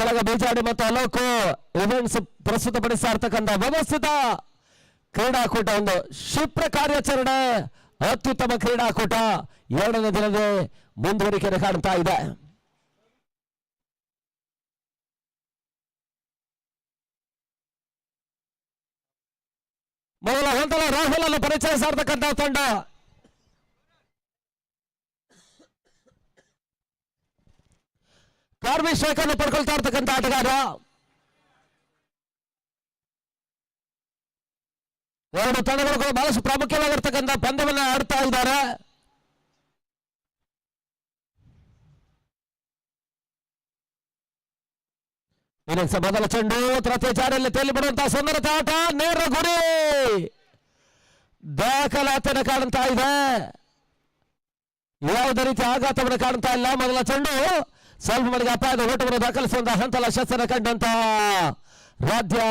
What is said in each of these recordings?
ಬಳಗ ಬೀಜಾಡಿ ಮತ್ತು ಅಲೋಕು ಇವೆಂಟ್ಸ್ ಪ್ರಸ್ತುತಪಡಿಸ್ತಾ ಇರ್ತಕ್ಕಂಥ ವ್ಯವಸ್ಥಿತ ಕ್ರೀಡಾಕೂಟ, ಒಂದು ಕ್ಷಿಪ್ರ ಕಾರ್ಯಾಚರಣೆ, ಅತ್ಯುತ್ತಮ ಕ್ರೀಡಾಕೂಟ 2ನೇ ದಿನದ ಮುಂದುವರಿಕೆ ಕಾಣ್ತಾ ಇದೆ. ಮೊದಲ ಹಂತದ ರಾಹುಲ್ ಅನ್ನು ಪರಿಚಯಿಸ್ತಾ ಇರ್ತಕ್ಕಂಥ ತಂಡ ಕಾರ್ಮಿಕ್ ಸ್ಟ್ರೈಕ್ ಅನ್ನು ಪಡ್ಕೊಳ್ತಾ ಇರ್ತಕ್ಕಂಥ ಆಟಗಾರ. ಎರಡು ತಂಡಗಳು ಕೂಡ ಬಹಳಷ್ಟು ಪ್ರಾಮುಖ್ಯವಾಗಿರ್ತಕ್ಕಂಥ ಪಂದ್ಯವನ್ನ ಆಡ್ತಾ ಇದ್ದಾರೆ. ಇನ್ನೊಂದು ಮೊದಲ ಚೆಂಡು ತೃತೀಯ ಜಾರಿಯಲ್ಲಿ ತೇಲಿ ಬಿಡುವಂತಹ ಸುಂದರತೆ ಆಟ, ನೇರ ಗುರಿ, ದಾಖಲಾತಿಯನ್ನು ಕಾಣ್ತಾ ಇದೆ. ಯಾವುದೇ ರೀತಿ ಆಘಾತವನ್ನು ಕಾಣ್ತಾ ಇಲ್ಲ. ಮೊದಲ ಚೆಂಡು ಸ್ವಲ್ಪ ಮಟ್ಟಿಗೆ ಅಪಾಯದ ಓಟವನ್ನು ದಾಖಲಿಸುವಂತಹ ಹಂತಲ ಶಸ್ತ್ರ ಕಂಡಂತ ರಾಧ್ಯ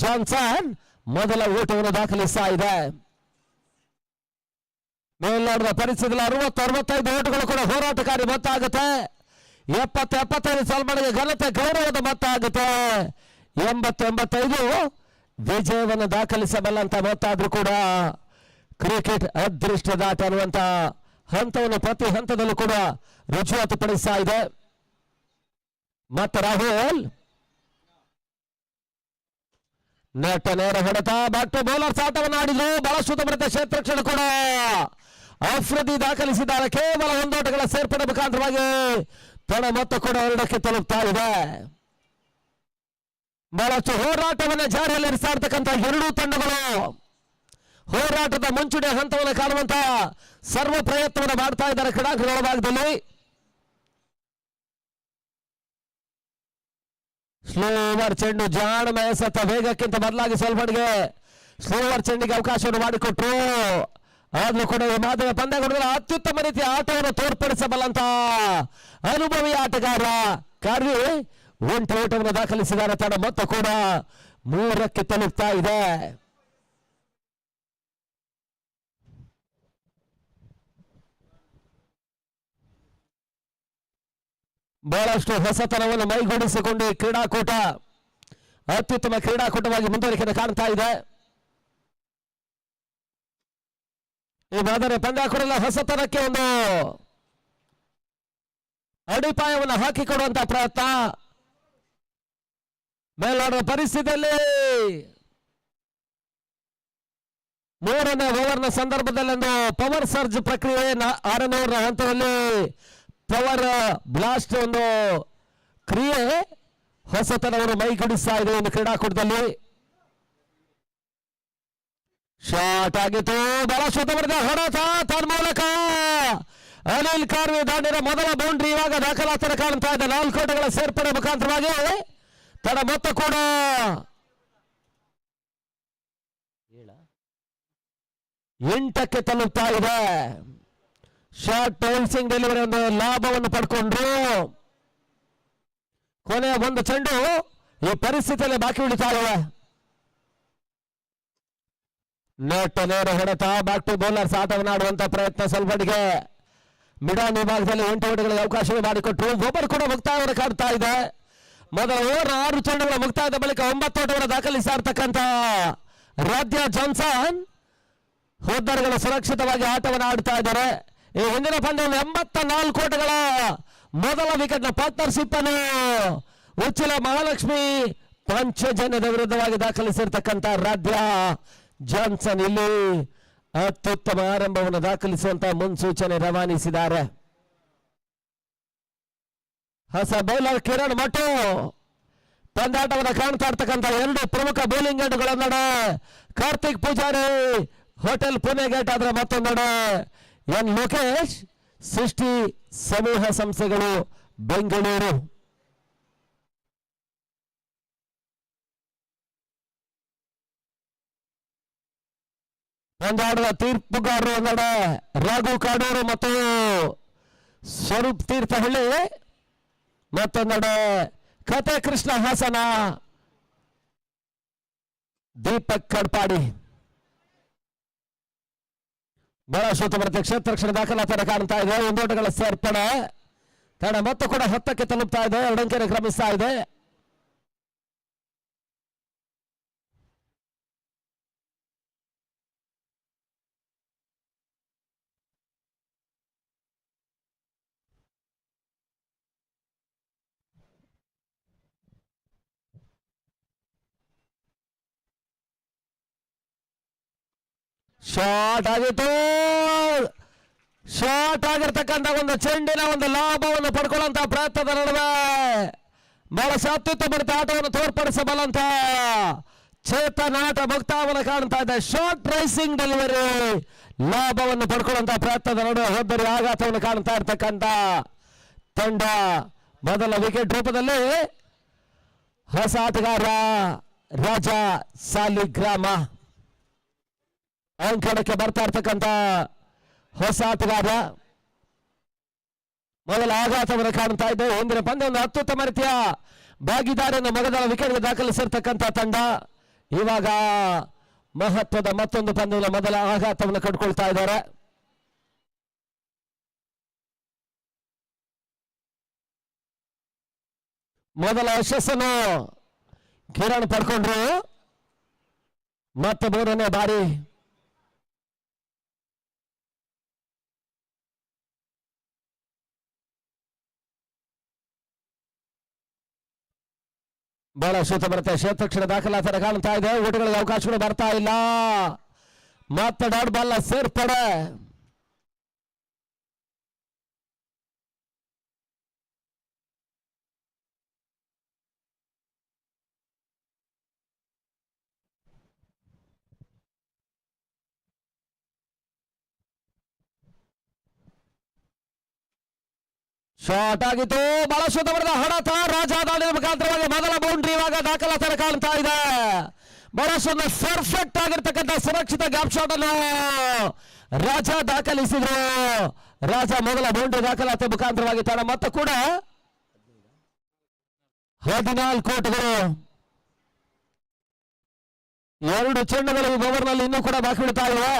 ಜಾನ್ಸನ್ ಮೊದಲ ಓಟವನ್ನು ದಾಖಲಿಸ್ತಾ ಇದೆ. ಮೇಲ್ನಾಡಿನ ಪರಿಸ್ಥಿತಿಯಲ್ಲಿ 60-65 ಓಟಗಳು ಕೂಡ ಹೋರಾಟಕಾರಿ ಮೊತ್ತ ಆಗುತ್ತೆ. 70-75 ಸಲ್ಮಾನ್ಗೆ ಘನತೆ ಗೌರವದ ಮೊತ್ತ ಆಗುತ್ತೆ. 80-85 ವಿಜಯವನ್ನು ದಾಖಲಿಸಬಲ್ಲಂತ ಮೊತ್ತ ಆದ್ರೂ ಕೂಡ ಕ್ರಿಕೆಟ್ ಅದೃಷ್ಟದಾಟ ಅನ್ನುವಂತ ಹಂತವನ್ನು ಪ್ರತಿ ಹಂತದಲ್ಲೂ ಕೂಡ ರುಜುವಾತು ಪಡಿಸ್ತಾ ಇದೆ. ಮತ್ತೆ ರಾಹುಲ್ ನೆಟ್ಟ ನೇರ ಹೊಡೆತ, ಬ್ಯಾಕ್ ಟು ಬೌಲರ್ಸ್ ಆಟವನ್ನು ಆಡಿದ್ರು. ಬಹಳಷ್ಟು ಉತ್ತಮ ಕ್ಷೇತ್ರಕ್ಷಣ ಕೂಡ ಅಫ್ರಿದಿ ದಾಖಲಿಸಿದ್ದಾರೆ. ಕೇವಲ 1 ಓಟಗಳ ಸೇರ್ಪಡೆ ಮುಖಾಂತರವಾಗಿ ತಡ ಮೊತ್ತ ಕೂಡ 2ಕ್ಕೆ ತಲುಪ್ತಾ ಇದೆ. ಬಹಳಷ್ಟು ಹೋರಾಟವನ್ನು ಜಾರಿಯಲ್ಲಿ ಇರಿಸ್ತಾ ಇರ್ತಕ್ಕಂಥ ಎರಡೂ ತಂಡಗಳು ಹೋರಾಟದ ಮುಂಚೂಣಿ ಹಂತವನ್ನು ಕಾಣುವಂತ ಸರ್ವ ಪ್ರಯತ್ನವನ್ನು ಮಾಡ್ತಾ ಇದ್ದಾರೆ ಕ್ರೀಡಾಂಗಣದ ಒಳಭಾಗದಲ್ಲಿ. ಸ್ಲೋವರ್ ಚೆಂಡು ಜಾಣ ಮೇಸತ್ತ ವೇಗಕ್ಕಿಂತ ಬದಲಾಗಿ ಸ್ವಲ್ಪಡಿಗೆ ಸ್ಲೋವರ್ ಚೆಂಡಿಗೆ ಅವಕಾಶವನ್ನು ಮಾಡಿಕೊಟ್ರು. ಆದ್ರೂ ಕೂಡ ಈ ಮಾದರಿಯ ಪಂದ್ಯಗಳಲ್ಲಿ ಅತ್ಯುತ್ತಮ ರೀತಿಯ ಆಟವನ್ನು ತೋರ್ಪಡಿಸಬಲ್ಲಂತ ಅನುಭವಿ ಆಟಗಾರ ಕಾರ್ವಿ 1 ಓಟವನ್ನು ದಾಖಲಿಸಿದ್ದಾರೆ. ತಡ ಮೊತ್ತ ಕೂಡ 3ಕ್ಕೆ ತಲುಪ್ತಾ ಇದೆ. ಬಹಳಷ್ಟು ಹೊಸತನವನ್ನು ಮೈಗೂಡಿಸಿಕೊಂಡು ಈ ಕ್ರೀಡಾಕೂಟ ಅತ್ಯುತ್ತಮ ಕ್ರೀಡಾಕೂಟವಾಗಿ ಮುಂದುವರಿಕೆಯನ್ನು ಕಾಣ್ತಾ ಇದೆ. ಈ ಮಾದರಿ ಪಂದ್ಯಾಕೂಟದಲ್ಲಿ ಹೊಸತನಕ್ಕೆ ಒಂದು ಅಡಿಪಾಯವನ್ನು ಹಾಕಿಕೊಡುವಂತಹ ಪ್ರಯತ್ನ. ಮೇಲ್ನಾಡುವ ಪರಿಸ್ಥಿತಿಯಲ್ಲಿ 3ನೇ ಓವರ್ನ ಸಂದರ್ಭದಲ್ಲಿ ಒಂದು ಪವರ್ ಸರ್ಜ್ ಪ್ರಕ್ರಿಯೆ 6ನೇ ಓವರ್ನ ಹಂತದಲ್ಲಿ ಪವರ್ ಬ್ಲಾಸ್ಟ್ ಒಂದು ಕ್ರಿಯೆ ಹೊಸತನವನ್ನು ಮೈಗೂಡಿಸ್ತಾ ಇದೆ ಒಂದು ಕ್ರೀಡಾಕೂಟದಲ್ಲಿ. ಶಾಟ್ ಆಗಿತ್ತು, ಬಹಳ ಶುದ್ಧವಾದ ಹೊಡೆತ, ತನ್ಮೂಲಕ ಅನಿಲ್ ಕಾರ್ವಿ ದಾಂಡಿನ ಮೊದಲ ಬೌಂಡ್ರಿ ಇವಾಗ ದಾಖಲಾತಿಯನ್ನು ಕಾಣ್ತಾ ಇದೆ. 4 ಓಟಗಳ ಸೇರ್ಪಡೆ ಮುಖಾಂತರವಾಗಿ ತಡ ಮೊತ್ತ ಕೂಡ 8ಕ್ಕೆ ತಲುಪ್ತಾ ಇದೆ. ಶಾರ್ಟ್ ಬೌನ್ಸಿಂಗ್ ಡೆಲಿವರಿ ಒಂದು ಲಾಭವನ್ನು ಪಡ್ಕೊಂಡ್ರು. ಕೊನೆಯ ಒಂದು ಚೆಂಡು ಈ ಪರಿಸ್ಥಿತಿಯಲ್ಲಿ ಬಾಕಿ ಉಳಿತಾ ಇದೆ. ನೆಟ್ ನೇರ ಹೊಡೆತ, ಬ್ಯಾಕ್ ಟು ಬೌಲರ್ಸ್ ಆಟವನ್ನು ಆಡುವಂತ ಪ್ರಯತ್ನ. ಸ್ವಲ್ಪಡಿಗೆ ಮಿಡಾನ್ ವಿಭಾಗದಲ್ಲಿ 8 ಓಟಗಳಿಗೆ ಅವಕಾಶ ಮಾಡಿಕೊಟ್ರು. ಒಬ್ಬರು ಕೂಡ ಮುಕ್ತಾಯವನ್ನು ಕಾಡ್ತಾ ಇದೆ. ಮೊದಲ ಓವರ್ 6 ಚೆಂಡುಗಳ ಮುಕ್ತಾಯದ ಬಳಿಕ 9 ಓಟವನ್ನು ದಾಖಲಿಸ್ತಾ ಇರ್ತಕ್ಕಂಥ ರಾಧ್ಯ ಜಾನ್ಸನ್ ಹೋದ್ದರ್ಗಳು ಸುರಕ್ಷಿತವಾಗಿ ಆಟವನ್ನು ಆಡ್ತಾ ಇದ್ದಾರೆ. ಈ ಹಿಂದಿನ ಪಂದ್ಯದಲ್ಲಿ 84 ಓಟಗಳ ಮೊದಲ ವಿಕೆಟ್ನ ಪಾರ್ಟ್ನರ್ಶಿಪ್ ಅನ್ನು ಉಚ್ಚಿಲ ಮಹಾಲಕ್ಷ್ಮಿ ಪಂಚಜನ್ಯದ ವಿರುದ್ಧವಾಗಿ ದಾಖಲಿಸಿರ್ತಕ್ಕಂಥ ರಾಧ್ಯ ಜಾನ್ಸನ್ ಇಲ್ಲಿ ಅತ್ಯುತ್ತಮ ಆರಂಭವನ್ನು ದಾಖಲಿಸುವಂತಹ ಮುನ್ಸೂಚನೆ ರವಾನಿಸಿದ್ದಾರೆ. ಹೊಸ ಬೌಲರ್ ಕಿರಣ್ ಮಟು ಪಂದ್ಯಾಟವನ್ನು ಕಾಣ್ತಾ ಇರ್ತಕ್ಕಂಥ 2 ಪ್ರಮುಖ ಬೌಲಿಂಗ್ ಗೇಟ್ಗಳನ್ನಡೆ ಕಾರ್ತಿಕ್ ಪೂಜಾರಿ ಹೋಟೆಲ್ ಪುಣೆ ಗೇಟ್ ಆದ್ರೆ ಮತ್ತೊಂದೆಡೆ ಎನ್ ಲೋಕೇಶ್ ಸೃಷ್ಟಿ ಸಮೂಹ ಸಂಸ್ಥೆಗಳು ಬೆಂಗಳೂರು. ಪಂದ್ಯಾಟದ ತೀರ್ಪುಗಾರರು ಒಂದೆಡೆ ರಾಘು ಕಾಡೂರು ಮತ್ತು ಸ್ವರೂಪ್ ತೀರ್ಥಹಳ್ಳಿ, ಮತ್ತೊಂದೆಡೆ ಕಥೆ ಕೃಷ್ಣ ಹಾಸನ, ದೀಪಕ್ ಕಡ್ಪಾಡಿ. ಬಹಳಷ್ಟು ಬರುತ್ತೆ ಕ್ಷೇತ್ರ ದಾಖಲಾತಿಯನ್ನು ಕಾಣ್ತಾ ಇದೆ. 1 ಓಟಗಳ ಸೇರ್ಪಡೆ ತಡ ಮೊತ್ತ ಕೂಡ 10ಕ್ಕೆ ತಲುಪ್ತಾ ಇದೆ. 2 ಅಂಕೆಯನ್ನು ಕ್ರಮಿಸ್ತಾ ಇದೆ. ಶಾರ್ಟ್ ಆಗಿತ್ತು. ಶಾರ್ಟ್ ಆಗಿರ್ತಕ್ಕಂಥ ಒಂದು ಚೆಂಡಿನ ಒಂದು ಲಾಭವನ್ನು ಪಡ್ಕೊಳ್ಳುವಂತ ಪ್ರಯತ್ನದ ನಡುವೆ ಬಹಳ ಅತ್ಯುತ್ತಮ ಆಟವನ್ನು ತೋರ್ಪಡಿಸಬಲ್ಲಂತ ಚೇತನ್ ಆಟ ಮುಕ್ತಾಯವನ್ನು ಕಾಣ್ತಾ ಇದೆ. ಶಾರ್ಟ್ ರೈಸಿಂಗ್ ಡೆಲಿವರಿ ಲಾಭವನ್ನು ಪಡ್ಕೊಳ್ಳುವಂತ ಪ್ರಯತ್ನದ ನಡುವೆ ಹೋದರೆ ಆಘಾತವನ್ನು ಕಾಣ್ತಾ ಇರ್ತಕ್ಕಂಥ ತಂಡ ಮೊದಲ ವಿಕೆಟ್ ರೂಪದಲ್ಲಿ ಹೊಸ ಆಟಗಾರ ರಾಜ ಸಾಲಿಗ್ರಾಮ ಅಂಕಣಕ್ಕೆ ಬರ್ತಾ ಇರ್ತಕ್ಕಂಥ ಹೊಸ ಆಟಗಾರ ಮೊದಲ ಆಘಾತವನ್ನು ಕಾಣ್ತಾ ಇದೆ. ಹಿಂದಿನ ಪಂದ್ಯ ಒಂದು ಅತ್ಯುತ್ತಮ ರೀತಿಯ ಭಾಗಿದಾರಿಯನ್ನು ಮೊದಲ ವಿಕೆಟ್ಗೆ ದಾಖಲಿಸಿರ್ತಕ್ಕಂಥ ತಂಡ ಇವಾಗ ಮಹತ್ವದ ಮತ್ತೊಂದು ಪಂದ್ಯದ ಮೊದಲ ಆಘಾತವನ್ನು ಕಂಡುಕೊಳ್ತಾ ಇದ್ದಾರೆ. ಮೊದಲ ಯಶಸ್ಸನ್ನು ಕಿರಣ್ ಪಡ್ಕೊಂಡ್ರು. ಮತ್ತೆ ಮೂರನೇ ಬಾರಿ ಬಹಳ ಶೂತ ಬರುತ್ತೆ. ಕ್ಷೇತ್ರಕ್ಷಣ ದಾಖಲಾತಿ ಕಾಣ್ತಾ ಇದೆ. ಓಟುಗಳಿಗೆ ಅವಕಾಶಗಳು ಬರ್ತಾ ಇಲ್ಲ. ಮತ್ತೆ ಡಾಟ್ ಬಾಲ್ ಸೇರ್ಪಡೆ. ಶಾರ್ಟ್ ಆಗಿತ್ತು. ಬಹಳ ಶುದ್ಧ ಬರೆದ ಹೊಡೆತ ರಾಜಧಾನಿ ಮುಖಾಂತರವಾಗಿ ಮೊದಲ ಬೌಂಡ್ರಿ ಇವಾಗ ದಾಖಲಾತಿ ಕಾಣ್ತಾ ಇದೆ. ಬಹಳ ಸುಂದರ ಪರ್ಫೆಕ್ಟ್ ಆಗಿರ್ತಕ್ಕಂಥ ಸುರಕ್ಷಿತ ಗ್ಯಾಪ್ ಶಾಟ್ ಅನ್ನು ರಾಜ ದಾಖಲಿಸಿದ್ರು. ರಾಜ ಮೊದಲ ಬೌಂಡ್ರಿ ದಾಖಲಾತಿ ಮುಖಾಂತರವಾಗಿ ತಾಣ ಮತ್ತು ಕೂಡ 14 ಓಟುಗಳು. 2 ಚೆಂಡುಗಳು ಈ ಓವರ್ನಲ್ಲಿ ಇನ್ನೂ ಕೂಡ ಬಾಕಿ ಬಿಡ್ತಾ ಇವೆ.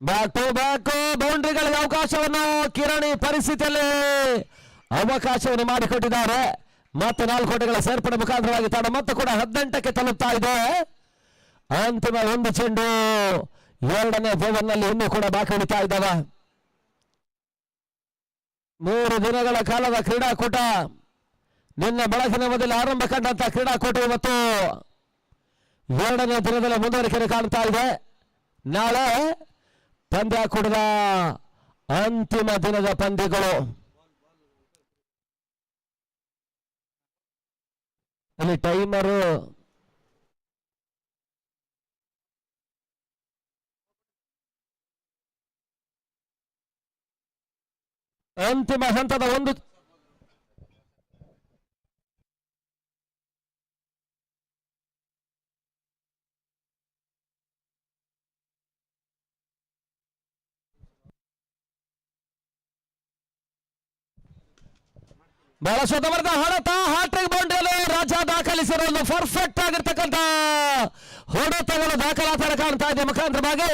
ಬ್ಯಾಕ್ ಟು ಬ್ಯಾಕ್ ಬೌಂಡ್ರಿಗಳಿಗೆ ಅವಕಾಶವನ್ನು ಕಿರಣಿ ಪರಿಸ್ಥಿತಿಯಲ್ಲಿ ಅವಕಾಶವನ್ನು ಮಾಡಿಕೊಟ್ಟಿದ್ದಾರೆ. ಮತ್ತೆ 4 ಓಟಗಳ ಸೇರ್ಪಡೆ ಮುಖಾಂತರವಾಗಿ ತಾಣ ಮತ್ತು ಕೂಡ 18ಕ್ಕೆ ತಲುಪ್ತಾ ಇದೆ. ಅಂತಿಮ ಒಂದು ಚೆಂಡು 2ನೇ ಓವರ್ನಲ್ಲಿ ಇನ್ನೂ ಕೂಡ ಬಾಕಿ ಉಳಿತಾ ಇದ್ದಾವೆ. 3 ದಿನಗಳ ಕಾಲದ ಕ್ರೀಡಾಕೂಟ ನಿನ್ನೆ ಬೆಳಗಿನ ಮೊದಲು ಆರಂಭ ಕಂಡಂತ ಕ್ರೀಡಾಕೂಟ ಇವತ್ತು 2ನೇ ದಿನದಲ್ಲಿ ಮುಂದುವರಿಕೆ ಕಾಣ್ತಾ ಇದೆ. ನಾಳೆ ಪಂದ್ಯಾಕೂಟದ ಅಂತಿಮ ದಿನದ ಪಂದ್ಯಗಳು. ಅಲ್ಲಿ ಟೈಮರು ಅಂತಿಮ ಹಂತದ ಒಂದು ಬಹಳ ಶುದ್ಧವಾದ ಹೊಡೆತ. ಹ್ಯಾಟ್ರಿಕ್ ಬೌಂಡ್ರಿಯಲ್ಲಿ ರಾಜ ದಾಖಲಿಸಿರೋದು ಪರ್ಫೆಕ್ಟ್ ಆಗಿರ್ತಕ್ಕಂಥ ಹೊಡೆತಗಳು ದಾಖಲಾತಿ ಕಾಣ್ತಾ ಇದೆ. ಮುಖಾಂತರವಾಗಿ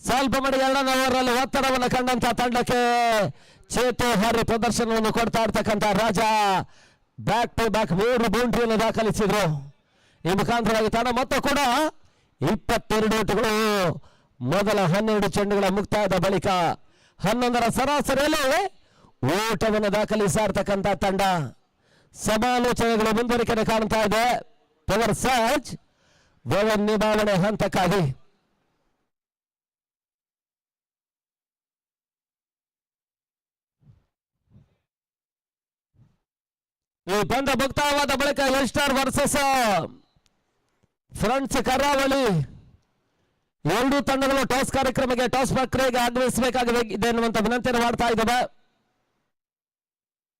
ಸ್ವಲ್ಪ ಮಟ್ಟಿಗೆ 2ನೇ ಓವರಲ್ಲಿ ಒತ್ತಡವನ್ನು ಕಂಡಂತ ತಂಡಕ್ಕೆ ಚೇತು ಹಾರಿ ಪ್ರದರ್ಶನವನ್ನು ಕೊಡ್ತಾ ಇರ್ತಕ್ಕಂಥ ರಾಜ ಬ್ಯಾಕ್ ಟು ಬ್ಯಾಕ್ 3 ಬೌಂಡ್ರಿಯನ್ನು ದಾಖಲಿಸಿದ್ರು. ಈ ಮುಖಾಂತರವಾಗಿ ತಂಡ ಮತ್ತು ಕೂಡ 22 ಓಟುಗಳು ಮೊದಲ 12 ಚೆಂಡುಗಳ ಮುಕ್ತಾಯದ ಬಳಿಕ 11ರ ಸರಾಸರಿಯಲ್ಲಿ ಓಟವನ್ನು ದಾಖಲಿಸಿರ್ತಕ್ಕಂಥ ತಂಡ. ಸಮಾಲೋಚನೆಗಳು ಮುಂದುವರಿಕೆ ಕಾಣ್ತಾ ಇದೆ. ಪವರ್ ಸರ್ಚ್ ಓವರ್ ನಿಭಾವಣೆ ಹಂತಕ್ಕಾಗಿ ಈ ಪಂದ್ಯ ಮುಕ್ತಾಯವಾದ ಬಳಿಕ ಯಸ್ಟರ್ ವರ್ಸಸ್ ಫ್ರೆಂಡ್ಸ್ ಕರಾವಳಿ 2 ತಂಡಗಳು ಟಾಸ್ ಕಾರ್ಯಕ್ರಮಕ್ಕೆ ಟಾಸ್ ಪ್ರಕ್ರಿಯೆಗೆ ಆಗಮಿಸಬೇಕಾಗಿದೆ ಎನ್ನುವಂತ ವಿನಂತಿಯನ್ನು ಮಾಡ್ತಾ ಇದ್ದಾವೆ.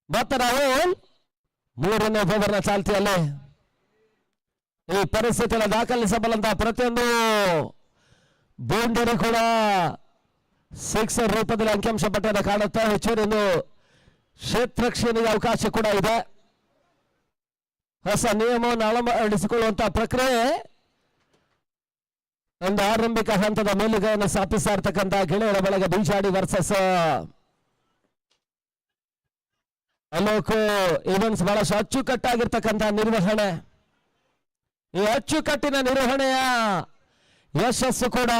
ಮತ್ತೆ ರಾಹುಲ್ 3ನೇ ಓವರ್ನ ಚಾಲ್ತಿಯಲ್ಲಿ ಈ ಪರಿಸ್ಥಿತಿಯನ್ನು ದಾಖಲಿಸಬಲ್ಲಂತಹ ಪ್ರತಿಯೊಂದು ಬೌಂಡರಿ ಕೂಡ ಸಿಕ್ಸರ್ ರೂಪದಲ್ಲಿ ಅಂಕಿಅಂಶ ಪಟ್ಟಿಯನ್ನು ಕಾಣುತ್ತೆ. ಹೆಚ್ಚುವರಿ ಕ್ಷೇತ್ರಕ್ಷಣಿಗೆ ಅವಕಾಶ ಕೂಡ ಇದೆ. ಹೊಸ ನಿಯಮವನ್ನು ಅಳವಡಿಸಿಕೊಳ್ಳುವಂತಹ ಪ್ರಕ್ರಿಯೆ ಒಂದು ಆರಂಭಿಕ ಹಂತದ ಮೇಲುಗೈಯನ್ನು ಸ್ಥಾಪಿಸ್ತಾ ಇರ್ತಕ್ಕಂಥ ಗೆಳೆಯರ ಬಳಗ ಬೀಜಾಡಿ ವರ್ಸಸ್ ಅಲೋಕ್ ಈವೆಂಟ್ಸ್ ಬಹಳಷ್ಟು ಅಚ್ಚುಕಟ್ಟಾಗಿರ್ತಕ್ಕಂಥ ನಿರ್ವಹಣೆ. ಈ ಅಚ್ಚುಕಟ್ಟಿನ ನಿರ್ವಹಣೆಯ ಯಶಸ್ಸು ಕೂಡ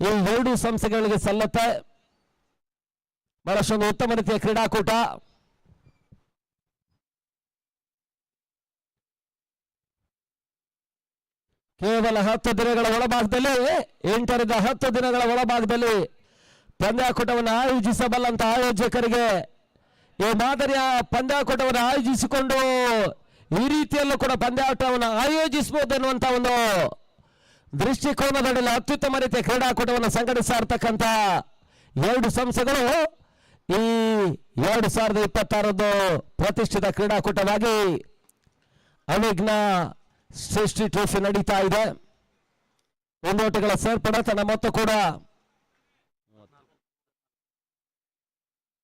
ಈ 2 ಸಂಸ್ಥೆಗಳಿಗೆ ಸಲ್ಲುತ್ತೆ. ಬಹಳಷ್ಟೊಂದು ಉತ್ತಮ ರೀತಿಯ ಕ್ರೀಡಾಕೂಟ. ಕೇವಲ 10 ದಿನಗಳ ಒಳಭಾಗದಲ್ಲಿ 8 ರಿಂದ 10 ದಿನಗಳ ಒಳಭಾಗದಲ್ಲಿ ಪಂದ್ಯಾಕೂಟವನ್ನು ಆಯೋಜಿಸಬಲ್ಲಂತ ಆಯೋಜಕರಿಗೆ ಈ ಮಾದರಿಯ ಪಂದ್ಯಾಕೂಟವನ್ನು ಆಯೋಜಿಸಿಕೊಂಡು ಈ ರೀತಿಯಲ್ಲೂ ಕೂಡ ಪಂದ್ಯಾಟವನ್ನು ಆಯೋಜಿಸಬಹುದು ಎನ್ನುವಂತ ಒಂದು ದೃಷ್ಟಿಕೋನದಲ್ಲಿ ಅತ್ಯುತ್ತಮ ರೀತಿಯ ಕ್ರೀಡಾಕೂಟವನ್ನು ಸಂಘಟಿಸ್ತಾ ಇರ್ತಕ್ಕಂಥ 2 ಸಂಸ್ಥೆಗಳು ಈ 2026 ಪ್ರತಿಷ್ಠಿತ ಕ್ರೀಡಾಕೂಟವಾಗಿ ಅವಿಘ್ನ ಸೃಷ್ಟಿ ಟ್ರೋಫಿ ನಡೀತಾ ಇದೆ. ಮುಂದೋಟಗಳ ಸೇರ್ಪಡೆ ತನ್ನ ಮೊತ್ತ ಕೂಡ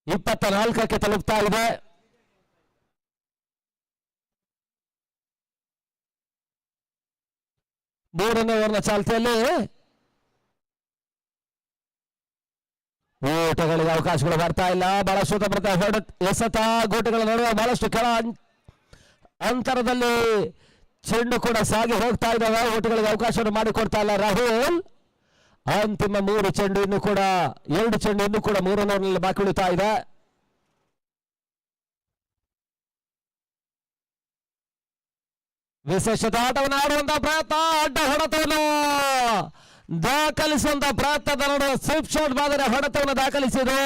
24ಕ್ಕೆ ತಲುಪ್ತಾ ಇದೆ. ಮೂರನೇ ಓವರ್ನ ಚಾಲ್ತಿಯಲ್ಲಿ ಓಟಗಳಿಗೆ ಅವಕಾಶಗಳು ಬರ್ತಾ ಇಲ್ಲ. ಬಹಳಷ್ಟು ಎಸೆತ ಗೋಟುಗಳ ನಡುವೆ ಬಹಳಷ್ಟು ಕೆಳ ಅಂತರದಲ್ಲಿ ಚೆಂಡು ಕೂಡ ಸಾಗಿ ಹೋಗ್ತಾ ಇದ್ದಾವೆ. ಓಟಗಳಿಗೆ ಅವಕಾಶವನ್ನು ಮಾಡಿಕೊಡ್ತಾ ಇಲ್ಲ ರಾಹುಲ್. ಅಂತಿಮ 3 ಚೆಂಡು ಇನ್ನು ಕೂಡ 2 ಚೆಂಡು ಇನ್ನು ಕೂಡ 3ನೇ ಓವರ್ನಲ್ಲಿ ಬಾಕಿ ಉಳಿತಾ ಇದೆ. ವಿಶೇಷದ ಆಟವನ್ನು ಆಡುವಂತಹ ಪ್ರಯತ್ನ, ಅಡ್ಡ ಹೊಡೆತವನ್ನು ದಾಖಲಿಸುವಂತ ಪ್ರಯತ್ನದ ನಡುವೆ ಸ್ವಿಪ್ ಶಾಟ್ ಮಾದರಿ ಹೊಡೆತವನ್ನು ದಾಖಲಿಸಿದ್ರು.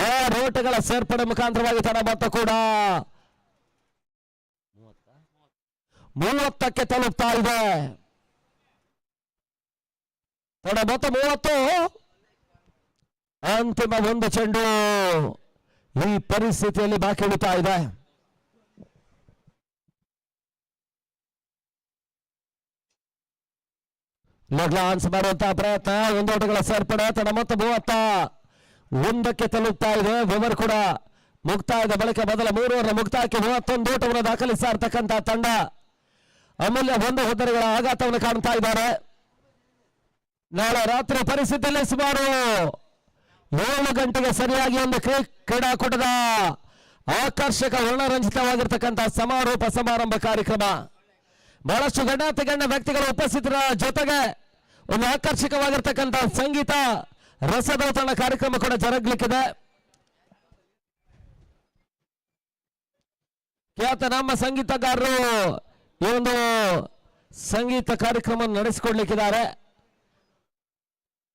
ಆ ಓಟಗಳ ಸೇರ್ಪಡೆ ಮುಖಾಂತರವಾಗಿ ತನ್ನ ಮೊತ್ತ ಕೂಡ 30ಕ್ಕೆ ತಲುಪ್ತಾ ಇದೆ. ತನ್ನ ಮೊತ್ತ 30. ಅಂತಿಮ 1 ಚೆಂಡು ಈ ಪರಿಸ್ಥಿತಿಯಲ್ಲಿ ಬಾಕಿ ಉಳಿತಾ ಇದೆ. ಲಾನ್ಸ್ ಮಾಡುವಂತಹ ಪ್ರಯತ್ನ, 1 ಓಟಗಳ ಸೇರ್ಪಡೆ, ತನ್ನ ಮೊತ್ತ 31ಕ್ಕೆ ತಲುಪ್ತಾ ಇದೆ. ಓವರ್ ಕೂಡ ಮುಕ್ತಾಯದ ಬಳಿಕ ಮೊದಲ 3 ಓವರ್ನ ಮುಕ್ತಾಯಕ್ಕೆ 31 ಓಟವನ್ನು ದಾಖಲಿಸ್ತಾ ಇರ್ತಕ್ಕಂಥ ತಂಡ ಅಮೂಲ್ಯ 1 ಹೊತ್ತರೆಗಳ ಆಘಾತವನ್ನು ಕಾಣ್ತಾ ಇದ್ದಾರೆ. ನಾಳೆ ರಾತ್ರಿ ಪರಿಸ್ಥಿತಿಯಲ್ಲಿ ಸುಮಾರು 7 ಗಂಟೆಗೆ ಸರಿಯಾಗಿ ಒಂದು ಕ್ರೀಡಾಕೂಟದ ಆಕರ್ಷಕ ವರ್ಣರಂಜಿತವಾಗಿರ್ತಕ್ಕಂಥ ಸಮಾರೋಪ ಸಮಾರಂಭ ಕಾರ್ಯಕ್ರಮ. ಬಹಳಷ್ಟು ಗಣ್ಯ ವ್ಯಕ್ತಿಗಳ ಉಪಸ್ಥಿತರ ಜೊತೆಗೆ ಒಂದು ಆಕರ್ಷಕವಾಗಿರ್ತಕ್ಕಂಥ ಸಂಗೀತ ರಸದೌತಣ ಕಾರ್ಯಕ್ರಮ ಕೂಡ ಜರುಗಲಿಕ್ಕಿದೆ. ಖ್ಯಾತ ನಮ್ಮ ಸಂಗೀತಗಾರರು ಈ ಒಂದು ಸಂಗೀತ ಕಾರ್ಯಕ್ರಮ ನಡೆಸಿಕೊಡ್ಲಿಕ್ಕಿದ್ದಾರೆ.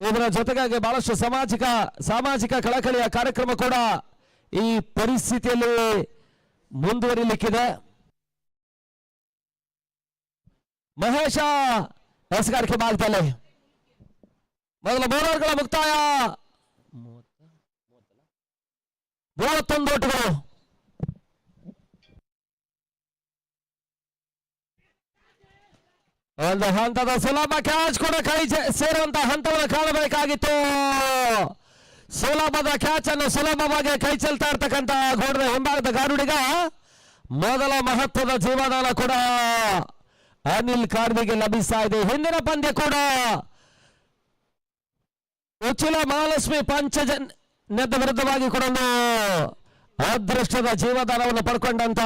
ಇದರ ಜೊತೆಗಾಗಿ ಬಹಳಷ್ಟು ಸಾಮಾಜಿಕ ಕಳಕಳಿಯ ಕಾರ್ಯಕ್ರಮ ಕೂಡ ಈ ಪರಿಸ್ಥಿತಿಯಲ್ಲಿ ಮುಂದುವರಿಲಿಕ್ಕಿದೆ. ಮಹೇಶ ಎಸ್ಗಾರಿಕೆ ಭಾಗದಲ್ಲಿ ಮೊದಲ 3 ಓವರ್ಗಳ ಮುಕ್ತಾಯ, 31 ಓಟಗಳು. ಒಂದು ಹಂತದ ಸುಲಭ ಕ್ಯಾಚ್ ಕೂಡ ಕೈ ಸೇರುವಂತಹ ಹಂತವನ್ನು ಕಾಣಬೇಕಾಗಿತ್ತು. ಸುಲಭದ ಕ್ಯಾಚ್ ಅನ್ನು ಸುಲಭವಾಗಿ ಕೈ ಚೆಲ್ತಾ ಇರ್ತಕ್ಕಂಥ ಗೋಡದ ಹಿಂಭಾಗದ ಗಾರುಡಿಗ ಮೊದಲ ಮಹತ್ವದ ಜೀವದಾನ ಕೂಡ ಅನಿಲ್ ಕಾರ್ವಿಗೆ ಲಭಿಸ್ತಾ ಇದೆ. ಹಿಂದಿನ ಪಂದ್ಯ ಕೂಡ ಉಚ್ಚಿಲ ಮಹಾಲಕ್ಷ್ಮಿ ಪಂಚಜನ್ಯದ ವಿರುದ್ಧವಾಗಿ ಕೂಡ ಅದೃಷ್ಟದ ಜೀವದಾನವನ್ನು ಪಡ್ಕೊಂಡಂತ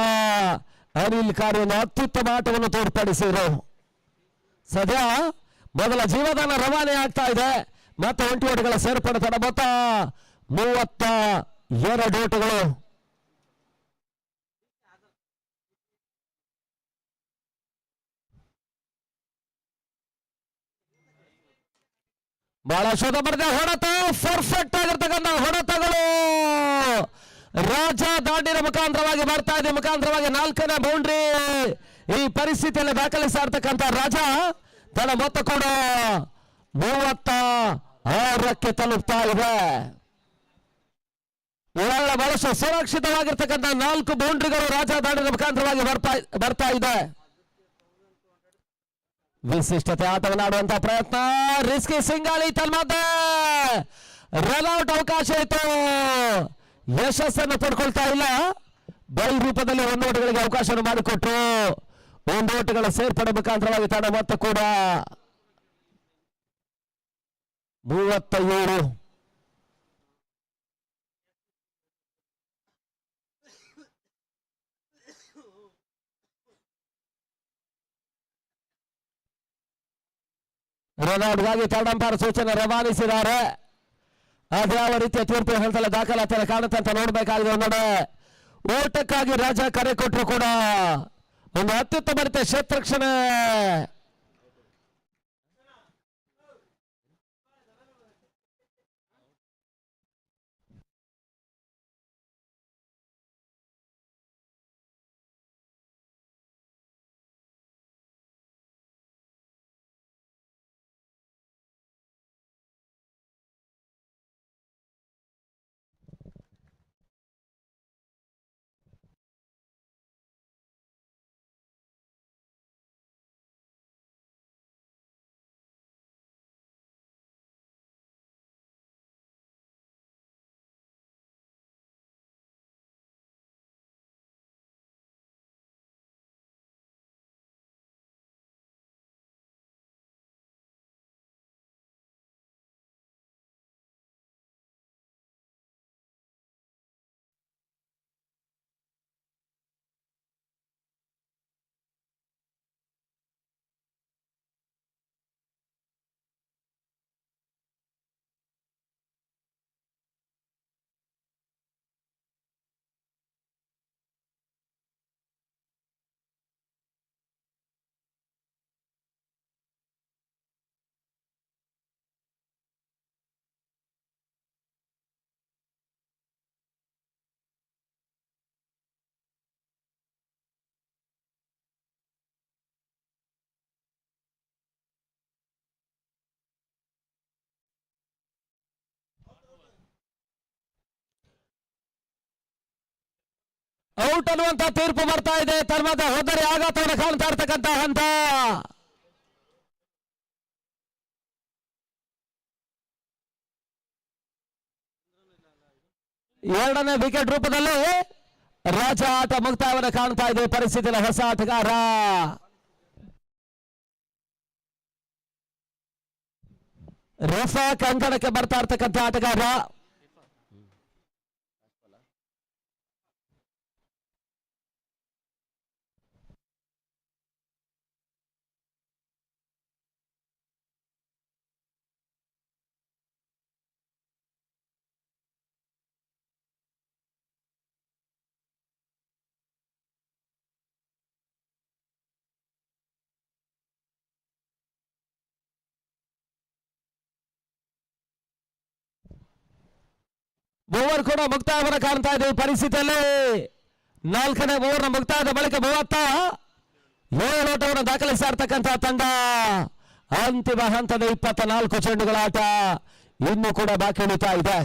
ಅನಿಲ್ ಕಾರ್ವಿ ಒಂದು ಅತ್ಯುತ್ತಮ ಆಟವನ್ನು ತೋರ್ಪಡಿಸಿದರು. ಸದ್ಯ ಮೊದಲ ಜೀವದಾನ ರವಾನೆ ಆಗ್ತಾ ಇದೆ. ಮತ್ತೆ 1 ಓಟಗಳ ಸೇರ್ಪಡೆ, ತನ್ನ ಮೊತ್ತ 32 ಓಟಗಳು. ಬಹಳ ಶೋಧ ಬರೆದ ಹೊಡೆತ, ಪರ್ಫೆಕ್ಟ್ ಆಗಿರ್ತಕ್ಕಂಥ ಹೊಡೆತಗಳು ರಾಜ ದಾಂಡಿನ ಮುಖಾಂತರವಾಗಿ ಬರ್ತಾ ಇದೆ. ಮುಖಾಂತರವಾಗಿ 4ನೇ ಬೌಂಡ್ರಿ ಈ ಪರಿಸ್ಥಿತಿಯಲ್ಲಿ ದಾಖಲಿಸ್ತಾ ಇರ್ತಕ್ಕಂಥ ರಾಜ ತನ್ನ ಮೊತ್ತ ಕೂಡ 36ಕ್ಕೆ ತಲುಪ್ತಾ ಇದೆ. ಇವಾಗ ಬಹಳಷ್ಟು ಸುರಕ್ಷಿತವಾಗಿರ್ತಕ್ಕಂಥ 4 ಬೌಂಡ್ರಿಗಳು ರಾಜ ದಾಂಡಿನ ಮುಖಾಂತರವಾಗಿ ಬರ್ತಾ ಇದೆ. ವಿಶಿಷ್ಟತೆ ಆಟವನ್ನಾಡುವಂತಹ ಪ್ರಯತ್ನ, ರಿಸ್ಕಿ ಸಿಂಗಾಳಿ ತನ್ಮಧ್ಯೆ ರನ್ಔಟ್ ಅವಕಾಶ ಇತ್ತು, ಯಶಸ್ಸನ್ನು ಪಡ್ಕೊಳ್ತಾ ಇಲ್ಲ. ಬೈ ರೂಪದಲ್ಲಿ 1 ಓಟಗಳಿಗೆ ಅವಕಾಶವನ್ನು ಮಾಡಿಕೊಟ್ಟು 1 ಓಟಗಳ ಸೇರ್ಪಡೆ ಮುಖಾಂತರವಾಗಿ ತನ್ನ ಮೊತ್ತ ಕೂಡ 37. ರನ್ಔಟ್ಗಾಗಿ ಥರ್ಡ್ ಅಂಪೈರ್ ಸೂಚನೆ ರವಾನಿಸಿದ್ದಾರೆ. ಅದ್ಯಾವ ರೀತಿಯ ತೀರ್ಪು ಹಂತದಲ್ಲಿ ದಾಖಲಾತಿಯನ್ನು ಕಾಣುತ್ತೆ ಅಂತ ನೋಡಬೇಕಾಗಿದೆ. ಒಂದೊಡೆ ಓಟಕ್ಕಾಗಿ ರಾಜ ಕರೆ ಕೊಟ್ಟರು ಕೂಡ ಒಂದು ಅತ್ಯುತ್ತಮ ರೀತಿಯ ಕ್ಷೇತ್ರ ರಕ್ಷಣೆ ಔಟ್ ಅನ್ನುವಂತ ತೀರ್ಪು ಬರ್ತಾ ಇದೆ. ತನ್ಮದ ಹೋದರೆ ಆಘಾತವನ್ನು ಕಾಣ್ತಾ ಇರ್ತಕ್ಕಂಥ ಹಂತ. ಎರಡನೇ ವಿಕೆಟ್ ರೂಪದಲ್ಲಿ ರಾಜ ಆಟ ಮುಕ್ತಾಯವನ್ನು ಕಾಣ್ತಾ ಇದೆ. ಪರಿಸ್ಥಿತಿಯ ಹೊಸ ಆಟಗಾರ ರಫಾಕ್ ಅಂಕಣಕ್ಕೆ ಬರ್ತಾ ಇರ್ತಕ್ಕಂಥ ಆಟಗಾರ. ಓವರ್ ಕೂಡ ಮುಕ್ತಾಯವನ್ನು ಕಾಣ್ತಾ ಇದೆ. ಪರಿಸ್ಥಿತಿಯಲ್ಲಿ ನಾಲ್ಕನೇ ಓವರ್ನ ಮುಕ್ತಾಯದ ಬಳಿಕ 37 ಓಟವನ್ನು ದಾಖಲಿಸ್ತಾ ಇರ್ತಕ್ಕಂಥ ತಂಡ. ಅಂತಿಮ ಹಂತದ 24 ಚೆಂಡುಗಳ ಆಟ ಇನ್ನೂ ಕೂಡ ಬಾಕಿ ಉಳಿತಾ ಇದೆ.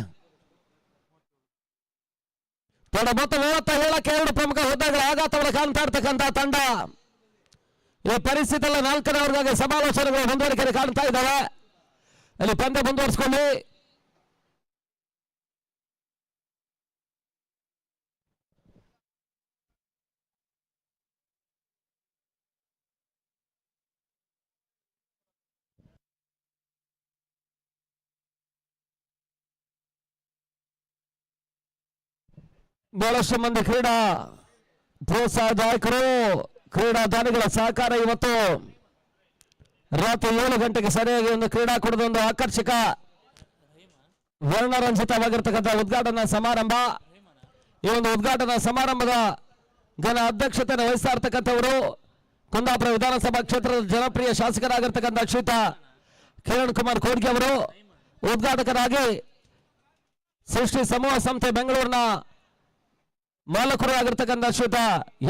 ಮೊತ್ತ 37ಕ್ಕೆ 2 ಪ್ರಮುಖ ಹುದ್ದೆಗಳ ಆಘಾತವನ್ನು ಕಾಣ್ತಾ ಇರ್ತಕ್ಕಂಥ ತಂಡ. ಈ ಪರಿಸ್ಥಿತಿಯಲ್ಲಿ 4ನೇ ಓವರ್ಗಾಗಿ ಸಮಾಲೋಚನೆಗಳು ಮುಂದುವರಿಕೆ ಕಾಣ್ತಾ ಇದ್ದಾವೆ. ಅಲ್ಲಿ ಪಂದ್ಯ ಮುಂದುವರಿಸಿಕೊಳ್ಳಿ. ಬಹಳಷ್ಟು ಮಂದಿ ಕ್ರೀಡಾ ಪ್ರೋತ್ಸಾಹದಾಯಕರು, ಕ್ರೀಡಾದಾನಿಗಳ ಸಹಕಾರ ಇವತ್ತು ರಾತ್ರಿ 7 ಗಂಟೆಗೆ ಸರಿಯಾಗಿ ಒಂದು ಕ್ರೀಡಾಕೂಟದ ಒಂದು ಆಕರ್ಷಕ ವರ್ಣರಂಜಿತವಾಗಿರ್ತಕ್ಕಂಥ ಉದ್ಘಾಟನಾ ಸಮಾರಂಭ. ಈ ಒಂದು ಉದ್ಘಾಟನಾ ಸಮಾರಂಭದ ಘನ ಅಧ್ಯಕ್ಷತೆಯನ್ನು ವಹಿಸ್ತಾ ಇರ್ತಕ್ಕಂಥವರು ಕುಂದಾಪುರ ವಿಧಾನಸಭಾ ಕ್ಷೇತ್ರದ ಜನಪ್ರಿಯ ಶಾಸಕರಾಗಿರ್ತಕ್ಕಂಥ ಶ್ರೀಯುತ ಕಿರಣ್ ಕುಮಾರ್ ಖೋಡ್ಗೆ ಅವರು. ಉದ್ಘಾಟಕರಾಗಿ ಸೃಷ್ಟಿ ಸಮೂಹ ಸಂಸ್ಥೆ ಬೆಂಗಳೂರಿನ ಮಾಲಕರು ಆಗಿರ್ತಕ್ಕಂಥ ಶ್ರೀಯುತ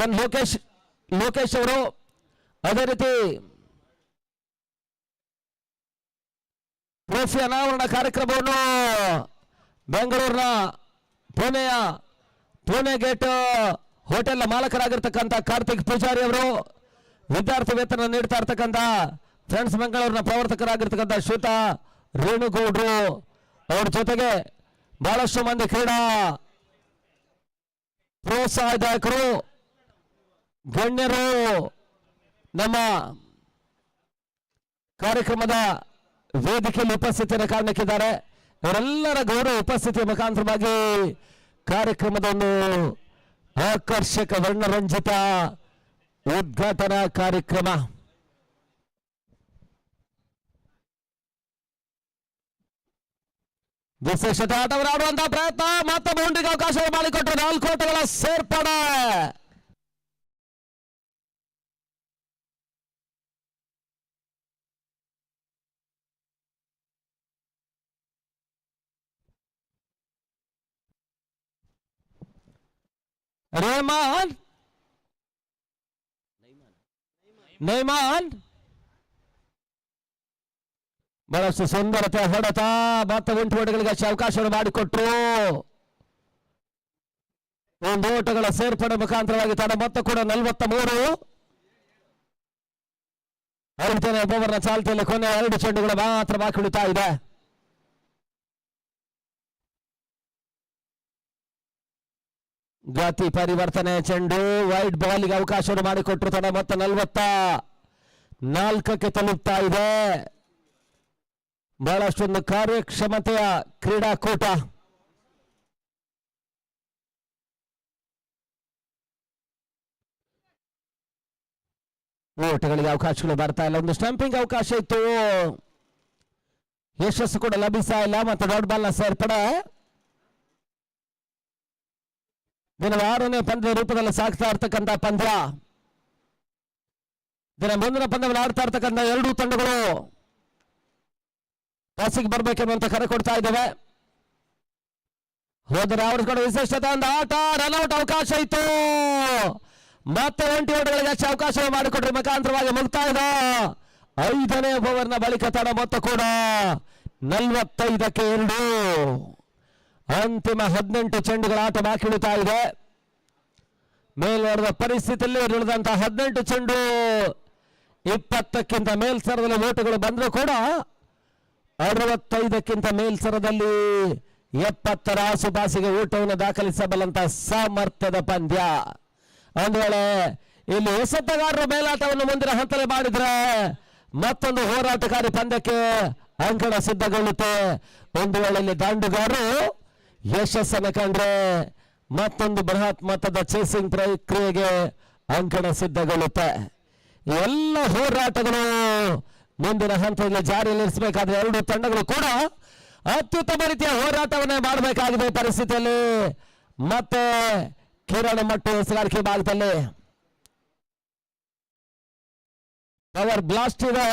ಎನ್ ಲೋಕೇಶ್ ಅವರು. ಅದೇ ರೀತಿ ಟ್ರೋಫಿ ಅನಾವರಣ ಕಾರ್ಯಕ್ರಮವನ್ನು ಬೆಂಗಳೂರಿನ ಪುಣೆ ಗೇಟ್ ಹೋಟೆಲ್ ಮಾಲಕರಾಗಿರ್ತಕ್ಕಂಥ ಕಾರ್ತಿಕ್ ಪೂಜಾರಿ ಅವರು, ವಿದ್ಯಾರ್ಥಿ ವೇತನ ನೀಡ್ತಾ ಇರ್ತಕ್ಕಂಥ ಫ್ರೆಂಡ್ಸ್ ಬೆಂಗಳೂರಿನ ಪ್ರವರ್ತಕರಾಗಿರ್ತಕ್ಕಂಥ ಶ್ರೀಯುತ ರೇಣುಗೌಡ್ರು ಅವ್ರ ಜೊತೆಗೆ ಬಹಳಷ್ಟು ಮಂದಿ ಕ್ರೀಡಾ ಪ್ರೋತ್ಸಾಹದಾಯಕರು, ಗಣ್ಯರು ನಮ್ಮ ಕಾರ್ಯಕ್ರಮದ ವೇದಿಕೆಯಲ್ಲಿ ಉಪಸ್ಥಿತಿಯನ್ನು ಕಾಣಲಿಕ್ಕಿದ್ದಾರೆ. ಇವರೆಲ್ಲರ ಗೌರವ ಉಪಸ್ಥಿತಿಯ ಮುಖಾಂತರವಾಗಿ ಕಾರ್ಯಕ್ರಮದ ಒಂದು ಆಕರ್ಷಕ ವರ್ಣರಂಜಿತ ಉದ್ಘಾಟನಾ ಕಾರ್ಯಕ್ರಮ. ವಿಶೇಷತೆ ಆಟವನ್ನು ಆಡುವಂತಹ ಪ್ರಯತ್ನ, ಮತ್ತೆ ಬೌಂಡ್ರಿಗೆ ಅವಕಾಶ ಮಾಡಿಕೊಟ್ಟು 4 ಓಟಗಳ ಸೇರ್ಪಡೆ. ನೈಮಾನ್ ಬಹಳಷ್ಟು ಸುಂದರತೆ ಹೊಡೆತ, ಮತ್ತೆ 8 ಓಟಗಳಿಗೆ ಅವಕಾಶವನ್ನು ಮಾಡಿಕೊಟ್ರು. 1 ಓಟಗಳ ಸೇರ್ಪಡೆ ಮುಖಾಂತರವಾಗಿ ತನ್ನ ಮೊತ್ತ ಕೂಡ 43. 5ನೇ ಓವರ್ನ ಚಾಲ್ತಿಯಲ್ಲಿ ಕೊನೆ 2 ಚೆಂಡುಗಳು ಮಾತ್ರ ಬಾಕಿ ಉಳಿತಾ ಇದೆ. ಗತಿ ಪರಿವರ್ತನೆ ಚೆಂಡು ವೈಡ್ ಬಾಲ್ಗೆ ಅವಕಾಶವನ್ನು ಮಾಡಿಕೊಟ್ರು. ತನ್ನ ಮೊತ್ತ 44ಕ್ಕೆ ತಲುಪ್ತಾ ಇದೆ. ಬಹಳಷ್ಟೊಂದು ಕಾರ್ಯಕ್ಷಮತೆಯ ಕ್ರೀಡಾಕೂಟ. ಓಟಗಳಿಗೆ ಅವಕಾಶಗಳು ಬರ್ತಾ ಇಲ್ಲ. ಒಂದು ಸ್ಟಂಪಿಂಗ್ ಅವಕಾಶ ಇತ್ತು, ಯಶಸ್ಸು ಕೂಡ ಲಭಿಸ್ತಾ ಇಲ್ಲ. ಮತ್ತೆ ಡಾಟ್ ಬಾಲ್ನ ಸೇರ್ಪಡೆ. ದಿನ 6ನೇ ಪಂದ್ಯದ ರೂಪದಲ್ಲಿ ಸಾಗ್ತಾ ಇರ್ತಕ್ಕಂಥ ಪಂದ್ಯ. ದಿನ ಮುಂದಿನ ಪಂದ್ಯವನ್ನು ಆಡ್ತಾ ಇರ್ತಕ್ಕಂಥ 2 ತಂಡಗಳು ಟಾಸಿಗೆ ಬರ್ಬೇಕೆನ್ನುವಂತ ಕರೆ ಕೊಡ್ತಾ ಇದ್ದೇವೆ. ಹೋದರೆ ಅವ್ರ ಕಡೆ ವಿಶೇಷತೆ ಒಂದು ಆಟ, ರನ್ಔಟ್ ಅವಕಾಶ ಇತ್ತು. ಮತ್ತೆ 20 ಓಟಗಳಿಗೆ ಅವಕಾಶ ಮಾಡಿಕೊಟ್ರೆ ಮುಖಾಂತರವಾಗಿ ಮುಕ್ತಾಯದ 5ನೇ ಓವರ್ನ ಬಳಿಕ ತಡ ಮೊತ್ತ ಕೂಡ 45ಕ್ಕೆ 2. ಅಂತಿಮ 18 ಚೆಂಡುಗಳ ಆಟ ಬಾಕಿ ಉಳಿತಾ ಇದೆ. ಮೇಲ್ನೋಡಿದ ಪರಿಸ್ಥಿತಿಯಲ್ಲಿ ಉಳಿದಂತಹ 18 ಚೆಂಡು 20ಕ್ಕಿಂತ ಮೇಲ್ಸರದಲ್ಲಿ ಓಟುಗಳು ಬಂದರೂ ಕೂಡ 65ಕ್ಕಿಂತ ಮೇಲ್ಸರದಲ್ಲಿ 70ರ ಆಸುಪಾಸಿಗೆ ಊಟವನ್ನು ದಾಖಲಿಸಬಲ್ಲಂತ ಸಾಮರ್ಥ್ಯದ ಪಂದ್ಯ. ಒಂದು ವೇಳೆ ಇಲ್ಲಿ ಎಸೆತಗಾರರು ಮೇಲಾಟವನ್ನು ಮುಂದಿನ ಹಂತದಲ್ಲಿ ಮಾಡಿದ್ರೆ ಮತ್ತೊಂದು ಹೋರಾಟಕಾರಿ ಪಂದ್ಯಕ್ಕೆ ಅಂಕಣ ಸಿದ್ಧಗೊಳ್ಳುತ್ತೆ. ಒಂದು ವೇಳೆ ಇಲ್ಲಿ ದಾಂಡುಗಾರರು ಯಶಸ್ಸನ್ನು ಕಂಡ್ರೆ ಮತ್ತೊಂದು ಬೃಹತ್ ಮೊತ್ತದ ಚೇಸಿಂಗ್ ಪ್ರಕ್ರಿಯೆಗೆ ಅಂಕಣ ಸಿದ್ಧಗೊಳ್ಳುತ್ತೆ. ಎಲ್ಲ ಹೋರಾಟಗಳು ಮುಂದಿನ ಹಂತದಲ್ಲಿ ಜಾರಿಯಲ್ಲಿರಿಸಬೇಕಾದ್ರೆ ಎರಡು ತಂಡಗಳು ಕೂಡ ಅತ್ಯುತ್ತಮ ರೀತಿಯ ಹೋರಾಟವನ್ನೇ ಮಾಡಬೇಕಾಗಿದೆ. ಪರಿಸ್ಥಿತಿಯಲ್ಲಿ ಮತ್ತೆ ಕಿರಣ್ ಮಟ್ಟು ಹೆಸರಾರಿಕೆ ಭಾಗದಲ್ಲಿ ಪವರ್ ಬ್ಲಾಸ್ಟ್ ಇದೆ.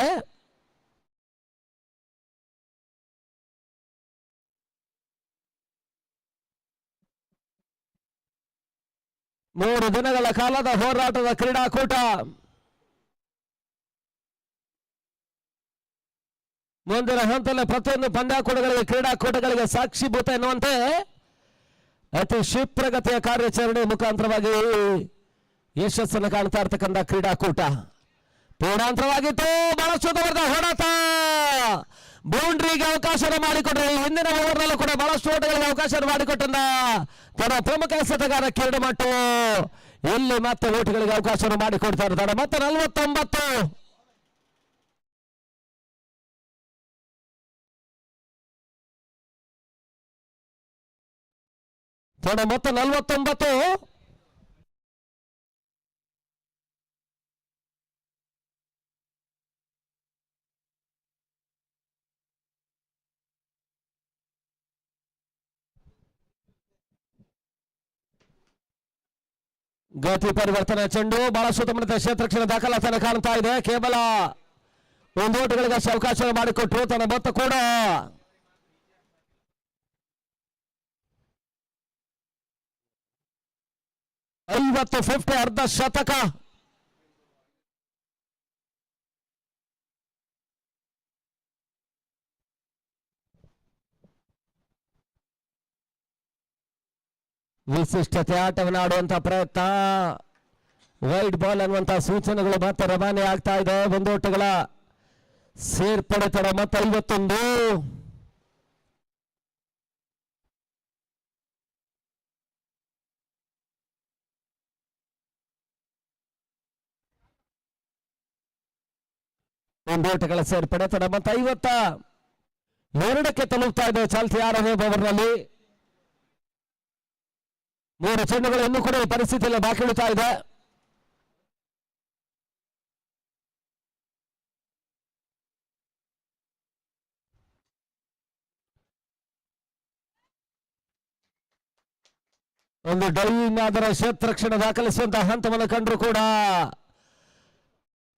ಮೂರು ದಿನಗಳ ಕಾಲದ ಹೋರಾಟದ ಕ್ರೀಡಾಕೂಟ ಮುಂದಿನ ಹಂತದಲ್ಲಿ ಪ್ರತಿಯೊಂದು ಪಂದ್ಯಾಕೂಟಗಳಿಗೆ ಕ್ರೀಡಾಕೂಟಗಳಿಗೆ ಸಾಕ್ಷಿಭೂತ ಎನ್ನುವಂತೆ ಅತಿ ಕ್ಷಿಪ್ರಗತಿಯ ಕಾರ್ಯಾಚರಣೆ ಮುಖಾಂತರವಾಗಿ ಯಶಸ್ಸನ್ನು ಕಾಣ್ತಾ ಇರ್ತಕ್ಕಂಥ ಕ್ರೀಡಾಕೂಟ ಪೂರ್ಣಾಂತರವಾಗಿತ್ತು. ಬಹಳಷ್ಟು ದೂರದ ಹೋರಾಟ, ಬೌಂಡ್ರಿಗೆ ಅವಕಾಶ ಮಾಡಿಕೊಟ್ರೆ ಹಿಂದಿನ ಓವರ್ನಲ್ಲೂ ಕೂಡ ಬಹಳಷ್ಟು ಓಟಗಳಿಗೆ ಅವಕಾಶ ಮಾಡಿಕೊಟ್ಟಂತ ತನ್ನ ಪ್ರಮುಖ ಎಸೆತಗಾರ ಕಿರಣ್ ಮಟ್ಟು ಇಲ್ಲಿ ಮತ್ತೆ ಓಟಗಳಿಗೆ ಅವಕಾಶ ಮಾಡಿಕೊಡ್ತಾ ಇರ್ತಾರೆ. ಮತ್ತೆ 49 ಮತ್ತೆ 49 ಗತಿ ಪರಿವರ್ತನೆ ಚೆಂಡು ಬಹಳಷ್ಟು ತಮ್ಮ ಕ್ಷೇತ್ರಕ್ಷಣ ದಾಖಲಾತಿಯನ್ನು ಕಾಣ್ತಾ ಇದೆ. ಕೇವಲ ಒಂದು ಓಟಗಳಿಗೆ ಅವಕಾಶ ಮಾಡಿಕೊಟ್ರು. ತನ್ನ ಮೊತ್ತ ಕೂಡ 50 ಅರ್ಧ ಶತಕ. ವಿಶಿಷ್ಟತೆ ಆಟವನ್ನು ಆಡುವಂತಹ ಪ್ರಯತ್ನ, ವೈಡ್ ಬಾಲ್ ಅನ್ನುವಂತಹ ಸೂಚನೆಗಳು ಮತ್ತೆ ರವಾನೆ ಆಗ್ತಾ ಇದೆ. ಒಂದೋಟಗಳ ಸೇರ್ಪಡೆ ತಡ ಮತ್ತೆ 51. ಒಂದೋಟಗಳ ಸೇರ್ಪಡೆ ತಡ ಮತ್ತೆ 52ಕ್ಕೆ ತಲುಪ್ತಾ ಇದೆ. ಚಾಲ್ತಿ 6ನೇ ಓವರ್ನಲ್ಲಿ 3 ಚೆಂಡುಗಳು ಇನ್ನೂ ಕೂಡ ಪರಿಸ್ಥಿತಿಯಲ್ಲಿ ಬಾಕಿ ಉಳಿತಾ ಇದೆ. ಒಂದು ಡೈವಿಂಗ್ ಅದರ ಕ್ಷೇತ್ರಕ್ಷಣ ದಾಖಲಿಸುವಂತಹ ಹಂತವನ್ನು ಕಂಡ್ರು ಕೂಡ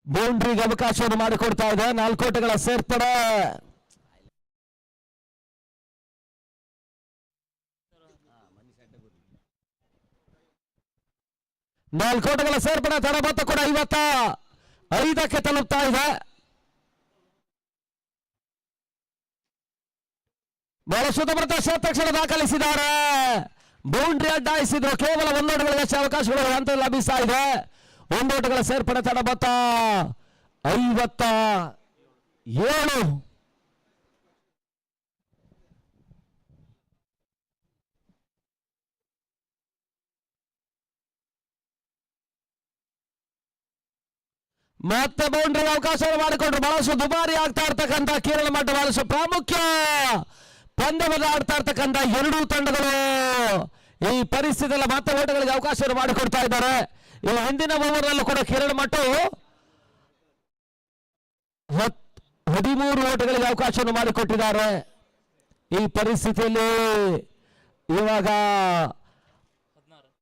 ಬೌಂಡ್ರಿಗೆ ಅವಕಾಶವನ್ನು ಮಾಡಿಕೊಡ್ತಾ ಇದೆ. 4 ಓಟಗಳ ಸೇರ್ಪಡೆ. ನಾಲ್ಕು ಓಟಗಳ ಸೇರ್ಪಡೆ ತಡ ಮೊತ್ತ ಕೂಡ 55ಕ್ಕೆ ತಲುಪ್ತಾ ಇದೆ. ಬಹಳಷ್ಟು ಸುತ್ತಮುತ್ತ ಕ್ಷೇತ್ರಕ್ಷಣ ದಾಖಲಿಸಿದ್ದಾರೆ. ಬೌಂಡ್ರಿ ಅಡ್ಡಾಯಿಸಿದ್ರು. ಕೇವಲ ಒಂದೋಟಗಳಿಗೆ ಅವಕಾಶಗಳು ಹಂತ ಲಭಿಸ್ತಾ ಇದೆ. ಒಂದೋಟಗಳ ಸೇರ್ಪಡೆ ತಡ ಮೊತ್ತ 57. ಮತ್ತೆ ಬೌಂಡ್ರಿ ಅವಕಾಶ ಮಾಡಿಕೊಂಡ್ರು. ಬಹಳಷ್ಟು ದುಬಾರಿ ಆಗ್ತಾ ಇರ್ತಕ್ಕಂಥ ಕಿರಣ್ ಮಟ್ಟ ಬಹಳಷ್ಟು ಪ್ರಾಮುಖ್ಯ ಪಂದ್ಯವನ್ನು ಆಡ್ತಾ ಇರ್ತಕ್ಕಂಥ ಎರಡೂ ತಂಡಗಳು ಈ ಪರಿಸ್ಥಿತಿಯಲ್ಲಿ ಮತ್ತೆ ಓಟಗಳಿಗೆ ಅವಕಾಶ ಮಾಡಿಕೊಡ್ತಾ ಇದ್ದಾರೆ. ಈ ಹಿಂದಿನ ಓವರ್ನಲ್ಲೂ ಕೂಡ ಕಿರಣ್ ಮಟ್ಟ 13 ಓಟಗಳಿಗೆ ಅವಕಾಶವನ್ನು ಮಾಡಿಕೊಟ್ಟಿದ್ದಾರೆ. ಈ ಪರಿಸ್ಥಿತಿಯಲ್ಲಿ ಇವಾಗ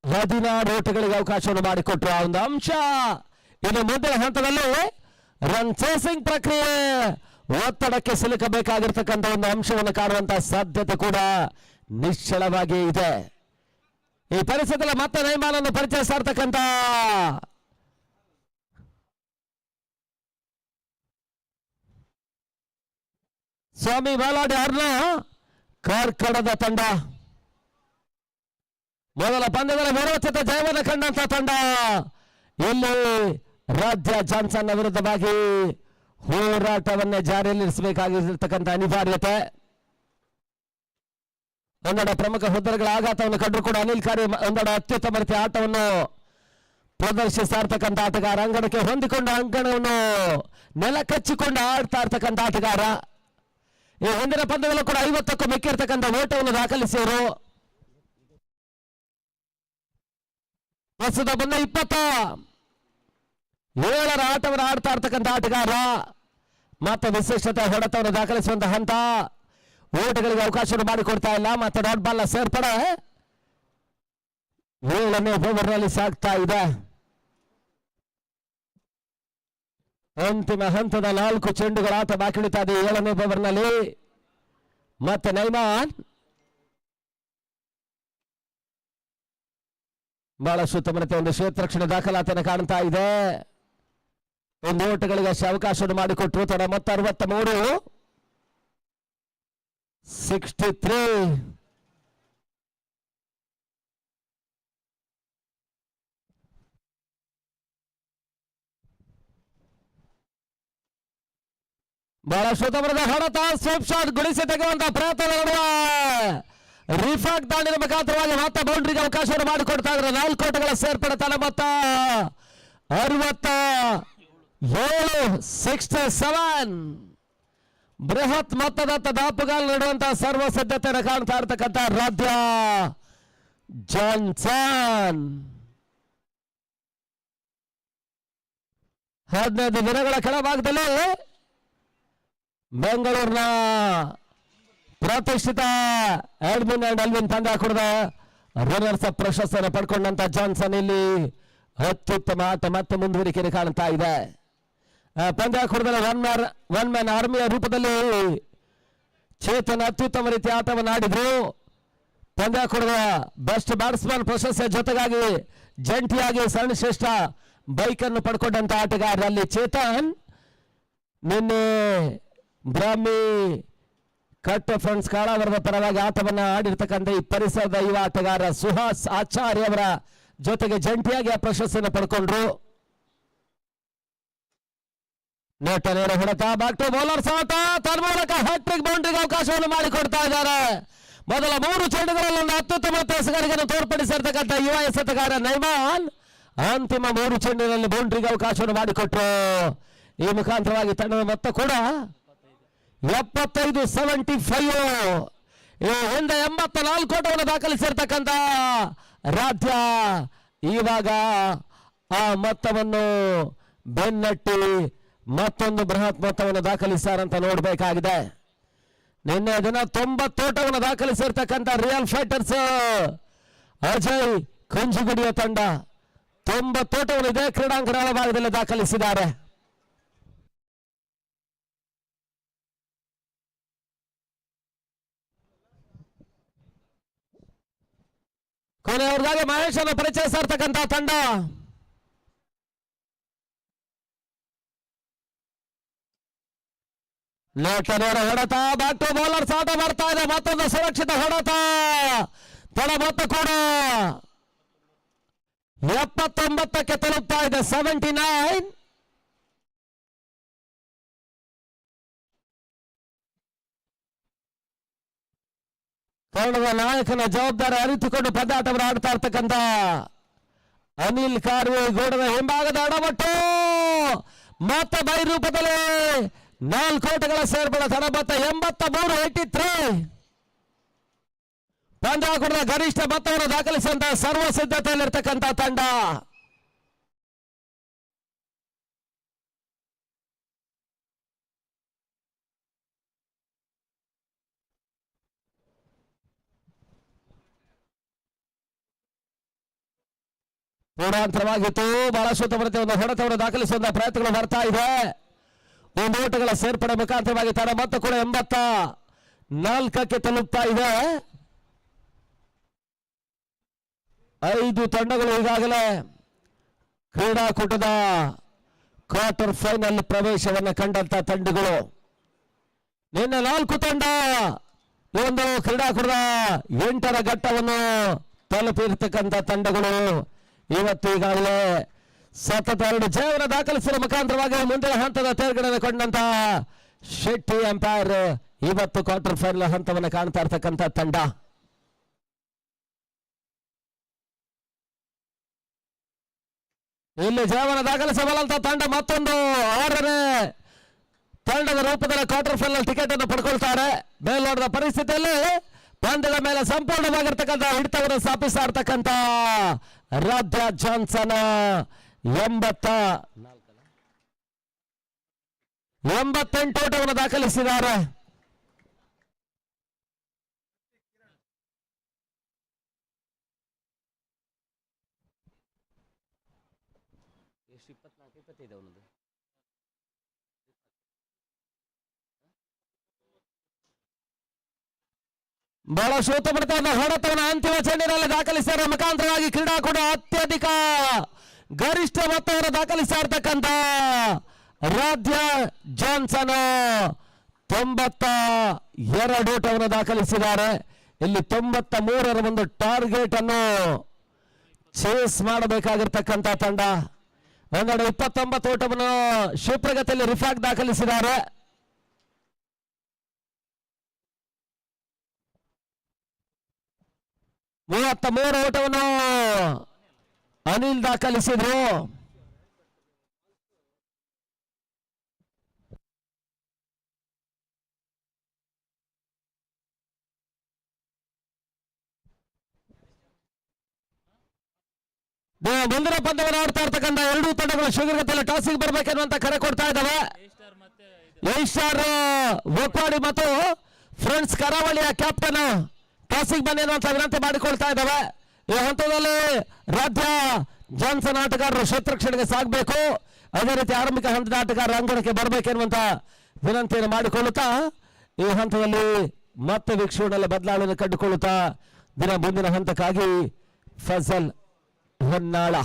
16 ಓಟಗಳಿಗೆ ಅವಕಾಶವನ್ನು ಮಾಡಿಕೊಟ್ರು. ಆ ಒಂದು ಅಂಶ ಇನ್ನು ಮುಂದಿನ ಹಂತದಲ್ಲಿ ರನ್ ಚೇಸಿಂಗ್ ಪ್ರಕ್ರಿಯೆ ಒತ್ತಡಕ್ಕೆ ಸಿಲುಕಬೇಕಾಗಿರ್ತಕ್ಕಂಥ ಒಂದು ಅಂಶವನ್ನು ಕಾಣುವಂತಹ ಸಾಧ್ಯತೆ ಕೂಡ ನಿಶ್ಚಲವಾಗಿ ಇದೆ. ಈ ಪರಿಸ್ಥಿತಿಯಲ್ಲಿ ಮತ್ತೆ ನೈಮಾನನ್ನು ಪರಿಚಯಿಸ್ತಾ ಇರ್ತಕ್ಕಂಥ ಸ್ವಾಮಿ ಬಾಲಾಡಿ ಅವ್ರನ್ನ ಕಾರ್ಕಳದ ತಂಡ ಮೊದಲ ಪಂದ್ಯದಲ್ಲಿ ವಿರೋಚಿತ ಜಯವನ್ನು ಕಂಡಂತ ತಂಡ ಇಲ್ಲಿ ರಾಜ್ಯ ಜಾನ್ಸನ್ ವಿರುದ್ಧವಾಗಿ ಹೋರಾಟವನ್ನೇ ಜಾರಿಯಲ್ಲಿರಿಸಬೇಕಾಗಿರ್ತಕ್ಕಂಥ ಅನಿವಾರ್ಯತೆ. ಒಂದೆಡೆ ಪ್ರಮುಖ ಹುದ್ದೆಗಳ ಆಘಾತವನ್ನು ಕಂಡು ಕೂಡ ಅನಿಲ್ ಕಾರ್ಯ ಒಂದೆಡೆ ಅತ್ಯುತ್ತಮ ರೀತಿಯ ಆಟವನ್ನು ಪ್ರದರ್ಶಿಸ್ತಾ ಇರ್ತಕ್ಕಂಥ ಆಟಗಾರ, ಅಂಗಣಕ್ಕೆ ಹೊಂದಿಕೊಂಡ ಅಂಗಣವನ್ನು ನೆಲ ಕಚ್ಚಿಕೊಂಡು ಆಡ್ತಾ ಇರ್ತಕ್ಕಂಥ ಆಟಗಾರ. ಈ ಹಿಂದಿನ ಪಂದ್ಯದಲ್ಲೂ ಕೂಡ 50ಕ್ಕೂ ಮಿಕ್ಕಿರ್ತಕ್ಕಂಥ ಓಟವನ್ನು ದಾಖಲಿಸಿದರು. ಪ್ರಸ್ತುತ ಬಂದ 27ರ ಆಟವನ್ನು ಆಡ್ತಾ ಇರ್ತಕ್ಕಂಥ ಆಟಗಾರ ಮತ್ತೆ ವಿಶೇಷತೆ ಹೊಡೆತವನ್ನು ದಾಖಲಿಸುವಂತ ಹಂತ. ಓಟಗಳಿಗೆ ಅವಕಾಶವನ್ನು ಮಾಡಿಕೊಡ್ತಾ ಇಲ್ಲ. ಮತ್ತೆ ಡಾಟ್ ಬಾಲ್ ಸೇರ್ಪಡೆ 7ನೇ ಓವರ್ನಲ್ಲಿ ಸಾಗ್ತಾ ಇದೆ. ಅಂತಿಮ ಹಂತದ 4 ಚೆಂಡುಗಳ ಆಟ ಬಾಕಿ ಉಳಿತಾ ಇದೆ 7ನೇ ಓವರ್ನಲ್ಲಿ. ಮತ್ತೆ ನೈಮಾನ್ ಬಹಳಷ್ಟು ಉತ್ತಮತೆ ಒಂದು ಕ್ಷೇತ್ರ ರಕ್ಷಣೆ ದಾಖಲಾತಿಯನ್ನು ಕಾಣ್ತಾ ಇದೆ. ಒಂದು ಓಟಗಳಿಗೆ ಅವಕಾಶವನ್ನು ಮಾಡಿಕೊಟ್ರು. ತಡ ಮೊತ್ತ 63 ಬಹಳಷ್ಟು ಉತ್ತಮದ ಹೊಡೆತ, ಸ್ವೀಪ್ ಶಾಟ್ ಗುಡಿಸಿ ತೆಗೆಯುವಂತಹ ಪ್ರಯತ್ನ ನಡೆಯುವ ರಿಫಾಕ್ ದಾಳಿನ ಮುಖಾಂತರವಾಗಿ ಮತ್ತೆ ಬೌಂಡ್ರಿಗೆ ಅವಕಾಶವನ್ನು ಮಾಡಿಕೊಡ್ತಾ ಇದ್ದಾರೆ. 4 ಓಟಗಳ ಸೇರ್ಪಡೆ. ತಲೆ ಮೊತ್ತ 67 ಬೃಹತ್ ಮೊತ್ತದತ್ತ ದಾಪುಗಾಲ್ ನೀಡುವಂತಹ ಸರ್ವ ಸಿದ್ಧತೆಯನ್ನು ಕಾಣ್ತಾ ಇರ್ತಕ್ಕಂಥ ರಾಜ್ಯ ಜಾನ್ಸನ್ 15 ದಿನಗಳ ಕೆಳಭಾಗದಲ್ಲಿ ಬೆಂಗಳೂರಿನ ಪ್ರತಿಷ್ಠಿತ ಎಡ್ಮಿನ್ ಅಂಡ್ ಅಲ್ವಿನ್ ತಂಡ ಕುಡಿದ ರನ್ನರ್ಸ್ ಅಪ್ ಪ್ರಶಸ್ತಿಯನ್ನು ಪಡ್ಕೊಂಡಂತ ಜಾನ್ಸನ್ ಇಲ್ಲಿ ಅತ್ಯುತ್ತಮ ಆಟ ಮತ್ತೆ ಮುಂದುವರಿಕೆಯನ್ನು ಕಾಣ್ತಾ ಇದೆ. ಪಂದ್ಯ ಕುಡಿದ ಒನ್ ಮ್ಯಾನ್ ಆರ್ಮಿಯ ರೂಪದಲ್ಲಿ ಚೇತನ್ ಅತ್ಯುತ್ತಮ ರೀತಿಯ ಆಟವನ್ನು ಆಡಿದ್ರು. ಪಂದ್ಯ ಕುಡಿದ ಬೆಸ್ಟ್ ಬ್ಯಾಟ್ಸ್ಮನ್ ಪ್ರಶಸ್ತಿಯ ಜೊತೆಗಾಗಿ ಜಂಟಿಯಾಗಿ ಸರ್ವಶ್ರೇಷ್ಠ ಬೈಕ್ ಅನ್ನು ಪಡ್ಕೊಂಡಂತ ಆಟಗಾರರಲ್ಲಿ ಚೇತನ್ ನಿನ್ನೆ ಬ್ರಾಹ್ಮಿ ಕಟ್ ಫ್ರೆಂಡ್ಸ್ ಕಾಳಾವರದ ಪರವಾಗಿ ಆಟವನ್ನು ಆಡಿರ್ತಕ್ಕಂಥ ಈ ಪರಿಸರದ ಯುವ ಆಟಗಾರ ಸುಹಾಸ್ ಆಚಾರ್ಯ ಅವರ ಜೊತೆಗೆ ಜಂಟಿಯಾಗಿ ಆ ಪ್ರಶಸ್ತಿಯನ್ನು ಪಡ್ಕೊಂಡ್ರು. ನೇಟ ನೇರ ಹೊಡೆತ, ಬ್ಯಾಕ್ ಟು ಬೌಲರ್ಸ್ ಆಟ, ತನ್ಮೂಲಕ ಹ್ಯಾಟ್ರಿಕ್ ಬೌಂಡ್ರಿಗೆ ಅವಕಾಶವನ್ನು ಮಾಡಿಕೊಡ್ತಾ ಇದ್ದಾರೆ. ಮೊದಲ 3 ಚೆಂಡುಗಳಲ್ಲಿ ಒಂದು ಅತ್ಯುತ್ತಮ ಎಸೆಗಾರಿಕೆಯನ್ನು ತೋರ್ಪಡಿಸಿರ್ತಕ್ಕಂಥ ಯುವ ಎಸೆತಗಾರ ನೈಮಾನ್ ಅಂತಿಮ 3 ಚೆಂಡಿನಲ್ಲಿ ಬೌಂಡ್ರಿಗೆ ಅವಕಾಶವನ್ನು ಮಾಡಿಕೊಟ್ರು. ಈ ಮುಖಾಂತರವಾಗಿ ತಂಡದ ಮೊತ್ತ ಕೂಡ 75-75. ಹಿಂದೆ 84 ಓಟವನ್ನು ದಾಖಲಿಸಿರ್ತಕ್ಕಂಥ ರಾಜ್ಯ ಇವಾಗ ಆ ಮೊತ್ತವನ್ನು ಬೆನ್ನಟ್ಟಿ ಮತ್ತೊಂದು ಬೃಹತ್ ಮೊತ್ತವನ್ನು ದಾಖಲಿಸಾರಂತ ನೋಡಬೇಕಾಗಿದೆ. ನಿನ್ನೆ ದಿನ 90 ಓಟವನ್ನು ದಾಖಲಿಸಿರ್ತಕ್ಕಂಥ ರಿಯಲ್ ಫೈಟರ್ಸ್ ಅಜಯ್ ಕುಂಜುಗುಡಿಯ ತಂಡ 90 ಓಟವನ್ನು ಇದೇ ಕ್ರೀಡಾಂಗಣ ಭಾಗದಲ್ಲಿ ದಾಖಲಿಸಿದ್ದಾರೆ. ಕೊನೆಯವರೆಗಾಗಿ ಮಹೇಶ್ ಅನ್ನು ಪರಿಚಯಿಸಿರ್ತಕ್ಕಂಥ ತಂಡ ನೇಟ ನೇರ ಹೊಡೆತ, ಬ್ಯಾಕ್ ಟು ಬೌಲರ್ಸ್ ಆಟ ಬರ್ತಾ ಇದೆ. ಮತ್ತೊಂದು ಸುರಕ್ಷಿತ ಹೊಡೆತ, ತಡ ಮೊತ್ತ ಕೂಡ 79ಕ್ಕೆ ತಲುಪ್ತಾ ಇದೆ. 79. ತಂಡದ ನಾಯಕನ ಜವಾಬ್ದಾರಿ ಅರಿತುಕೊಂಡು ಪಂದ್ಯಾಟವನ್ನು ಆಡ್ತಾ ಇರ್ತಕ್ಕಂಥ ಅನಿಲ್ ಕಾರ್ವೆ ಗೋಡದ ಹಿಂಭಾಗದ ಅಡಮಟ್ಟು ಮತ್ತೆ ಬೈ ರೂಪದಲ್ಲಿ 4 ಓಟಗಳ ಸೇರ್ಪಡೆ. ತಡ ಮೊತ್ತ 83. ಪಂದ್ಯಾಟದ ಗರಿಷ್ಠ ಮೊತ್ತವನ್ನು ದಾಖಲಿಸುವಂತಹ ಸರ್ವ ಸಿದ್ಧತೆಯಲ್ಲಿರ್ತಕ್ಕಂಥ ತಂಡ ಪೂರ್ಣಾಂತರವಾಗಿತ್ತು. ಬಹಳಷ್ಟು ಉತ್ತಮತೆ ಒಂದು ಹೊಡೆತವನ್ನು ದಾಖಲಿಸುವಂತಹ ಪ್ರಯತ್ನಗಳು ಬರ್ತಾ ಇದೆ. 1 ಓಟಗಳ ಸೇರ್ಪಡೆ ಮುಖಾಂತರವಾಗಿ ತಡ ಮೊತ್ತ ಕೂಡ 84ಕ್ಕೆ ತಲುಪ್ತಾ ಇದೆ. 5 ತಂಡಗಳು ಈಗಾಗಲೇ ಕ್ರೀಡಾಕೂಟದ ಕ್ವಾರ್ಟರ್ ಫೈನಲ್ ಪ್ರವೇಶವನ್ನು ಕಂಡಂತ ತಂಡಗಳು. ನಿನ್ನೆ 4 ತಂಡ ಈ ಒಂದು ಕ್ರೀಡಾಕೂಟದ 8ರ ಘಟ್ಟವನ್ನು ತಲುಪಿರ್ತಕ್ಕಂಥ ತಂಡಗಳು ಇವತ್ತು ಈಗಾಗಲೇ ಸತತ 2 ಜಯವನ್ನು ದಾಖಲಿಸುವ ಮುಖಾಂತರವಾಗಿ ಮುಂದಿನ ಹಂತದ ತೇರ್ಗಡೆಯನ್ನು ಕೊಂಡಂತ ಶೆಟ್ಟಿ ಎಂಪೈರ್ ಇವತ್ತು ಕ್ವಾರ್ಟರ್ ಫೈನಲ್ ಹಂತವನ್ನು ಕಾಣ್ತಾ ಇರ್ತಕ್ಕಂಥ ತಂಡ. ಇಲ್ಲಿ ಜಯವನ್ನು ದಾಖಲಿಸಬಲ್ಲಂತ ತಂಡ ಮತ್ತೊಂದು 6ನೇ ತಂಡದ ರೂಪದಲ್ಲಿ ಕ್ವಾರ್ಟರ್ ಫೈನಲ್ ಟಿಕೆಟ್ ಅನ್ನು ಪಡ್ಕೊಳ್ತಾರೆ. ಮೇಲ್ನೋಟದ ಪರಿಸ್ಥಿತಿಯಲ್ಲಿ ಪಂದ್ಯದ ಮೇಲೆ ಸಂಪೂರ್ಣವಾಗಿರ್ತಕ್ಕಂಥ ಹಿಡಿತವನ್ನು ಸ್ಥಾಪಿಸ್ತಾ ಇರ್ತಕ್ಕಂಥ ರಾಧ್ಯ ಜಾನ್ಸನ್ 88 ಓಟವನ್ನು ದಾಖಲಿಸಿದ್ದಾರೆ. ಬಹಳಷ್ಟು ಉತ್ತಮ ಹೊಡೆತವನ್ನು ಅಂತಿಮ ಚೆಂಡಿನಲ್ಲಿ ದಾಖಲಿಸಿದ ಮುಖಾಂತರವಾಗಿ ಕ್ರೀಡಾಕೂಟ ಅತ್ಯಧಿಕ ಗರಿಷ್ಠ ಮೊತ್ತವನ್ನು ದಾಖಲಿಸ್ತಾ ಇರ್ತಕ್ಕಂಥ ರಾಧ್ಯ ಜಾನ್ಸನ್ 92 ಓಟವನ್ನು ದಾಖಲಿಸಿದ್ದಾರೆ. ಇಲ್ಲಿ 93ರ ಒಂದು ಟಾರ್ಗೆಟ್ ಅನ್ನು ಚೇಸ್ ಮಾಡಬೇಕಾಗಿರ್ತಕ್ಕಂಥ ತಂಡ. ಒಂದೆಡೆ 29 ಓಟವನ್ನು ಶಿವಪ್ರಗತಿಯಲ್ಲಿ ರಿಫಾಕ್ ದಾಖಲಿಸಿದ್ದಾರೆ. ಮೂವತ್ತ ಓಟವನ್ನು ಅನಿಲ್ ದಾಖಲಿಸಿದ್ರು. ಮುಂದಿನ ಪಂದ್ಯವನ್ನು ಆಡ್ತಾ ಇರ್ತಕ್ಕಂಥ 2 ತಂಡಗಳು ಶೀಘ್ರಗತಿಯಲ್ಲಿ ಟಾಸಿಗೆ ಬರ್ಬೇಕೆನ್ನುವಂತ ಕರೆ ಕೊಡ್ತಾ ಇದ್ದಾವೆ. ಸ್ಟಾರ್ ಒಕ್ವಾಡಿ ಮತ್ತು ಫ್ರೆಂಡ್ಸ್ ಕರಾವಳಿಯ ಕ್ಯಾಪ್ಟನ್ ಟಾಸಿಗೆ ಬನ್ನಿ ಅನ್ನುವಂತ ವಿನಂತಿ ಮಾಡಿಕೊಳ್ತಾ ಇದ್ದಾವೆ. ಈ ಹಂತದಲ್ಲಿ ರಾಧ್ಯ ಜಾನ್ಸನ್ ಆಟಗಾರರು ಕ್ಷೇತ್ರಕ್ಷಣೆಗೆ ಸಾಗಬೇಕು. ಅದೇ ರೀತಿ ಆರಂಭಿಕ ಹಂತದ ಆಟಗಾರರ ಅಂಗಣಕ್ಕೆ ಬರಬೇಕೆನ್ನುವಂತ ವಿನಂತಿಯನ್ನು ಮಾಡಿಕೊಳ್ಳುತ್ತಾ ಈ ಹಂತದಲ್ಲಿ ಮತ್ತೆ ವೀಕ್ಷಣೆಯಲ್ಲಿ ಬದಲಾವಣೆಯನ್ನು ಕಂಡುಕೊಳ್ಳುತ್ತಾ ಮುಂದಿನ ಹಂತಕ್ಕಾಗಿ ಫಜಲ್ ಹೊನ್ನಾಳ.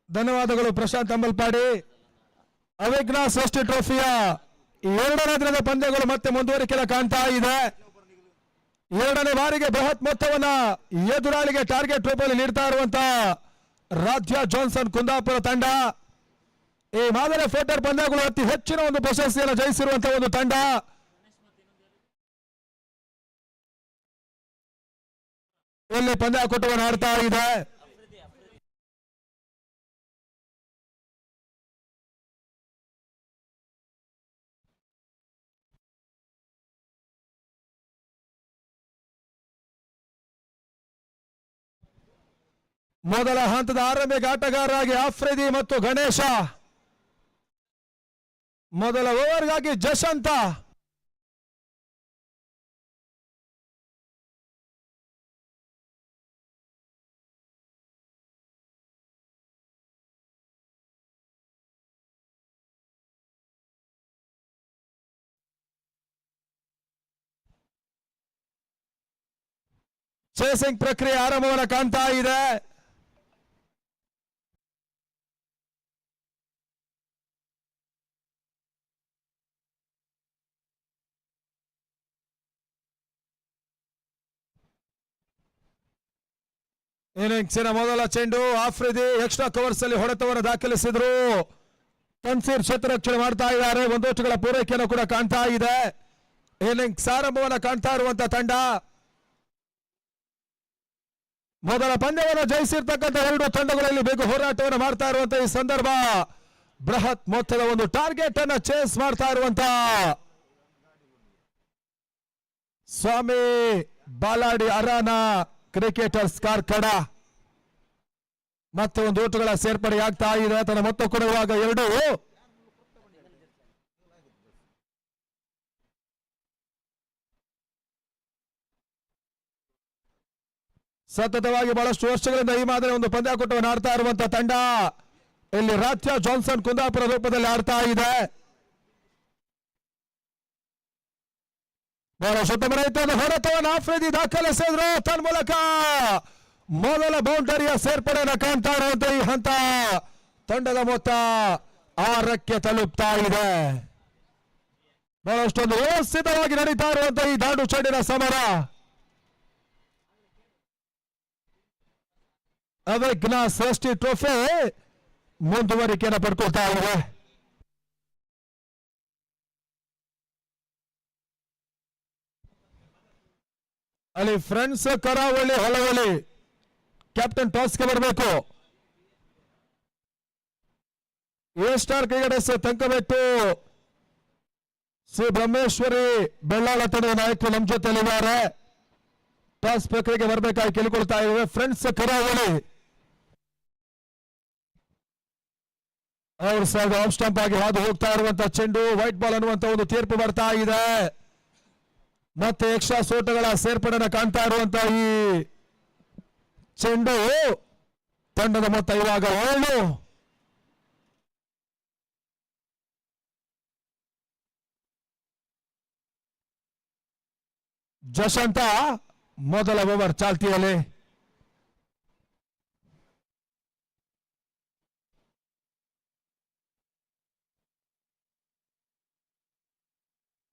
ಧನ್ಯವಾದಗಳು ಪ್ರಶಾಂತ್ ಅಂಬಲ್ಪಾಡಿ. ಅವಿಘ್ನ ಷಷ್ಠಿ ಟ್ರೋಫಿಯ 2ನೇ ದಿನದ ಪಂದ್ಯಗಳು ಮತ್ತೆ ಮುಂದುವರಿಕೆಲ್ಲ ಕಾಣ್ತಾ ಇದೆ. 2ನೇ ಬಾರಿಗೆ ಬೃಹತ್ ಮೊತ್ತವನ್ನ ಎದುರಾಳಿಗೆ ಟಾರ್ಗೆಟ್ ರೂಪದಲ್ಲಿ ನೀಡ್ತಾ ಇರುವಂತಹ ರಾಧ್ಯ ಜಾನ್ಸನ್ ಕುಂದಾಪುರ ತಂಡ ಈ ಮಾದರಿ ಫೋಟರ್ ಪಂದ್ಯಗಳು ಅತಿ ಹೆಚ್ಚಿನ ಒಂದು ಪ್ರಶಸ್ತಿಯನ್ನು ಜಯಿಸಿರುವಂತಹ ಒಂದು ತಂಡ. ಇಲ್ಲಿ ಪಂದ್ಯಾಕೂಟವನ್ನು ಆಡ್ತಾ ಇದೆ. ಮೊದಲ ಹಂತದ ಆರಂಭಿಕ ಆಟಗಾರರಾಗಿ ಆಫ್ರಿದಿ ಮತ್ತು ಗಣೇಶ, ಮೊದಲ ಓವರ್ಗಾಗಿ ಜಶಂತ, ಚೇಸಿಂಗ್ ಪ್ರಕ್ರಿಯೆ ಆರಂಭವನ್ನು ಕಾಣ್ತಾ ಇದೆ. ಇನ್ನಿಂಗ್ಸಿನ ಮೊದಲ ಚೆಂಡು ಆಫ್ರಿದಿ ಎಕ್ಸ್ಟ್ರಾ ಕವರ್ಸ್ ಅಲ್ಲಿ ಹೊಡೆತವನ್ನು ದಾಖಲಿಸಿದ್ರು. ತನ್ಸೀರ್ ಕ್ಷೇತ್ರರಕ್ಷಣೆ ಮಾಡ್ತಾ ಇದ್ದಾರೆ. 1 ಓಟಗಳ ಪೂರೈಕೆಯನ್ನು ಕೂಡ ಕಾಣ್ತಾ ಇದೆ. ಇನ್ನಿಂಗ್ಸ್ ಆರಂಭವನ್ನು ಕಾಣ್ತಾ ಇರುವಂತಹ ತಂಡ ಮೊದಲ ಪಂದ್ಯವನ್ನು ಜಯಿಸಿರ್ತಕ್ಕಂಥ 2 ತಂಡಗಳಲ್ಲಿ ಬೇಗ ಹೋರಾಟವನ್ನು ಮಾಡ್ತಾ ಇರುವಂತಹ ಈ ಸಂದರ್ಭ ಬೃಹತ್ ಮೊತ್ತದ ಒಂದು ಟಾರ್ಗೆಟ್ ಅನ್ನು ಚೇಸ್ ಮಾಡ್ತಾ ಇರುವಂತಹ ಸ್ವಾಮಿ ಬಾಲಾಡಿ ಅರಾನ ಕ್ರಿಕೆಟರ್ಸ್ ಕಾರ್ಕಳ. ಮತ್ತೆ ಒಂದು ಓಟುಗಳ ಸೇರ್ಪಡೆ ಆಗ್ತಾ ಇದೆ. ತನ್ನ ಮೊತ್ತ ಕೊಡುವಾಗ ಎರಡು ಸತತವಾಗಿ ಬಹಳಷ್ಟು ವರ್ಷಗಳಿಂದ ಈ ಮಾದರಿ ಒಂದು ಪಂದ್ಯಾಕೂಟವನ್ನು ಆಡ್ತಾ ಇರುವಂತಹ ತಂಡ ಇಲ್ಲಿ ರಾತ್ಯ ಜಾನ್ಸನ್ ಕುಂದಾಪುರ ರೂಪದಲ್ಲಿ ಆಡ್ತಾ ಇದೆ. ಬಹಳಷ್ಟು ಉತ್ತಮ ರೈತನ ಹೊಡೆತವನ್ನು ಆಫ್ರಿದಿ ದಾಖಲಿಸಿದ್ರು. ತನ್ಮೂಲಕ ಮೊದಲ ಬೌಂಡರಿಯ ಸೇರ್ಪಡೆಯನ್ನು ಕಾಣ್ತಾ ಇರುವಂತ ಈ ಹಂತ ತಂಡದ ಮೊತ್ತ 6ಕ್ಕೆ ತಲುಪ್ತಾ ಇದೆ. ಬಹಳಷ್ಟೊಂದು ವ್ಯವಸ್ಥಿತವಾಗಿ ನಡೀತಾ ಇರುವಂತಹ ಈ ದಾಂಡು ಚೆಂಡಿನ ಸಮರ. ಅವೈಜ್ಞಾ ಷಷ್ಠಿ ಟ್ರೋಫಿ ಮುಂದುವರಿಕೆಯನ್ನು ಪಡ್ಕೊಳ್ತಾ ಇದೆ. ಅಲ್ಲಿ ಫ್ರೆಂಡ್ಸ್ ಕರಾವಳಿ ಹೊಲವಳಿ ಕ್ಯಾಪ್ಟನ್ ಟಾಸ್ಗೆ ಬರಬೇಕು. A star cricketers ತಂಕಬೆಟ್ಟು Shri ಬ್ರಹ್ಮೇಶ್ವರಿ Bellala ತಂಡದ ನಾಯಕರು ನಮ್ಮ ಜೊತೆಯಲ್ಲಿದ್ದಾರೆ. ಟಾಸ್ ಪ್ರಕ್ರಿಯೆಗೆ ಬರಬೇಕಾಗಿ ಕೇಳಿಕೊಳ್ತಾ ಇದ್ದೇವೆ. ಫ್ರೆಂಡ್ಸ್ ಕರಾವಳಿ ಅವ್ರ ಸಹ ಆಫ್ ಸ್ಟಂಪ್ ಆಗಿ ಹಾದು ಹೋಗ್ತಾ ಇರುವಂತಹ ಚೆಂಡು ವೈಟ್ ಬಾಲ್ ಅನ್ನುವಂತ ಒಂದು ತೀರ್ಪು ಬರ್ತಾ ಇದೆ. ಮತ್ತೆ ಎಕ್ಸ್ಟ್ರಾ ಸೋಟಗಳ ಸೇರ್ಪಡೆಯನ್ನು ಕಾಣ್ತಾ ಇರುವಂತಹ ಈ ಚೆಂಡು ತಂಡದ ಮೊತ್ತ ಇವಾಗ 7. ಜಶಂತ ಮೊದಲ ಓವರ್ ಚಾಲ್ತಿಯಲ್ಲಿ.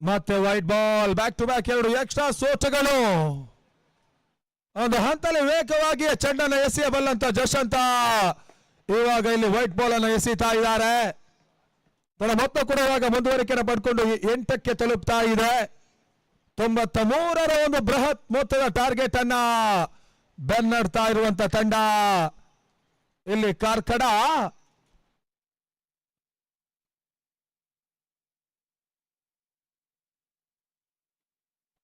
ಮತ್ತೆ white ball, back to back 2 extra ಸೋಟಗಳು. ಒಂದು ಹಂತದಲ್ಲಿ ವೇಗವಾಗಿ ಚೆಂಡನ್ನು ಎಸೆಯಬಲ್ಲಂತ ಜಶಂತ ಇವಾಗ ಇಲ್ಲಿ ವೈಟ್ ಬಾಲ್ ಅನ್ನು ಎಸೀತಾ ಇದ್ದಾರೆ. ತನ್ನ ಮೊತ್ತ ಕೊಡುವಾಗ ಮುಂದುವರಿಕೆಯನ್ನು ಪಡ್ಕೊಂಡು 8ಕ್ಕೆ ತಲುಪ್ತಾ ಇದೆ. 93ರ ಒಂದು ಬೃಹತ್ ಮೊತ್ತದ ಟಾರ್ಗೆಟ್ ಅನ್ನ ಬೆನ್ನಡ್ತಾ ಇರುವಂತ ತಂಡ ಇಲ್ಲಿ ಕಾರ್ಕಳ.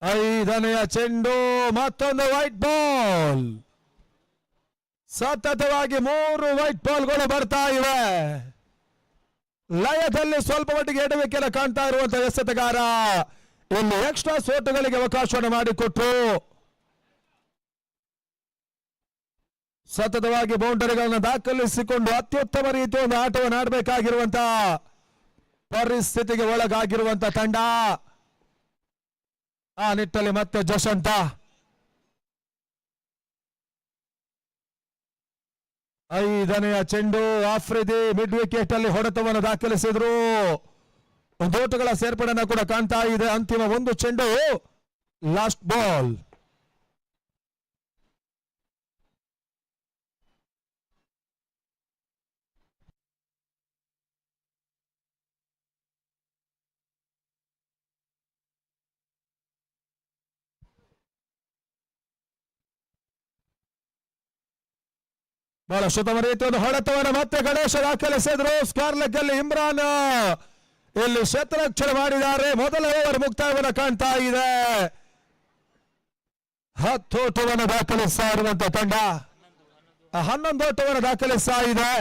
ಐದನೆಯ ಚೆಂಡು, ಮತ್ತೊಂದು ವೈಟ್ ಬಾಲ್. ಸತತವಾಗಿ 3 ವೈಟ್ ಬಾಲ್ಗಳು ಬರ್ತಾ ಇವೆ. ಲಯದಲ್ಲಿ ಸ್ವಲ್ಪ ಮಟ್ಟಿಗೆ ಎಡವಿಕೆಯನ್ನು ಕಾಣ್ತಾ ಇರುವಂತಹ ಎಸೆತಗಾರ ಇಲ್ಲಿ ಎಕ್ಸ್ಟ್ರಾ ಸೋಟುಗಳಿಗೆ ಅವಕಾಶವನ್ನು ಮಾಡಿಕೊಟ್ರು. ಸತತವಾಗಿ ಬೌಂಡರಿಗಳನ್ನು ದಾಖಲಿಸಿಕೊಂಡು ಅತ್ಯುತ್ತಮ ರೀತಿಯ ಒಂದು ಆಟವನ್ನು ಆಡಬೇಕಾಗಿರುವಂತಹ ಪರಿಸ್ಥಿತಿಗೆ ಒಳಗಾಗಿರುವಂತಹ ತಂಡ. ಆ ನಿಟ್ಟಲ್ಲಿ ಮತ್ತೆ ಜಶಂತ ಐದನೆಯ ಚೆಂಡು, ಆಫ್ರಿದಿ ಮಿಡ್ ವಿಕೆಟ್ ಅಲ್ಲಿ ಹೊಡೆತವನ್ನು ದಾಖಲಿಸಿದ್ರು. ಒಂದು ಓಟಗಳ ಸೇರ್ಪಡೆಯನ್ನು ಕೂಡ ಕಾಣ್ತಾ ಇದೆ. ಅಂತಿಮ ಒಂದು ಚೆಂಡು, ಲಾಸ್ಟ್ ಬಾಲ್. ಬಹಳ ಉತ್ತಮ ರೀತಿಯ ಹೊಡೆತವನ್ನು ಮತ್ತೆ ಗಣೇಶ ದಾಖಲಿಸಿದ್ರು. ಸ್ಕ್ವೇರ್ ಲೆಗ್ ಅಲ್ಲಿ ಇಮ್ರಾನ್ ಇಲ್ಲಿ ಶತರಕ್ಷಣೆ ಮಾಡಿದ್ದಾರೆ. ಮೊದಲ ಓವರ್ ಮುಕ್ತಾಯವನ್ನು ಕಾಣ್ತಾ ಇದೆ. 10 ಓಟವನ್ನು ದಾಖಲಿಸ್ತಾ ಇರುವಂತಹ ತಂಡ 11 ಓಟವನ್ನು ದಾಖಲಿಸ್ತಾ ಇದೆ.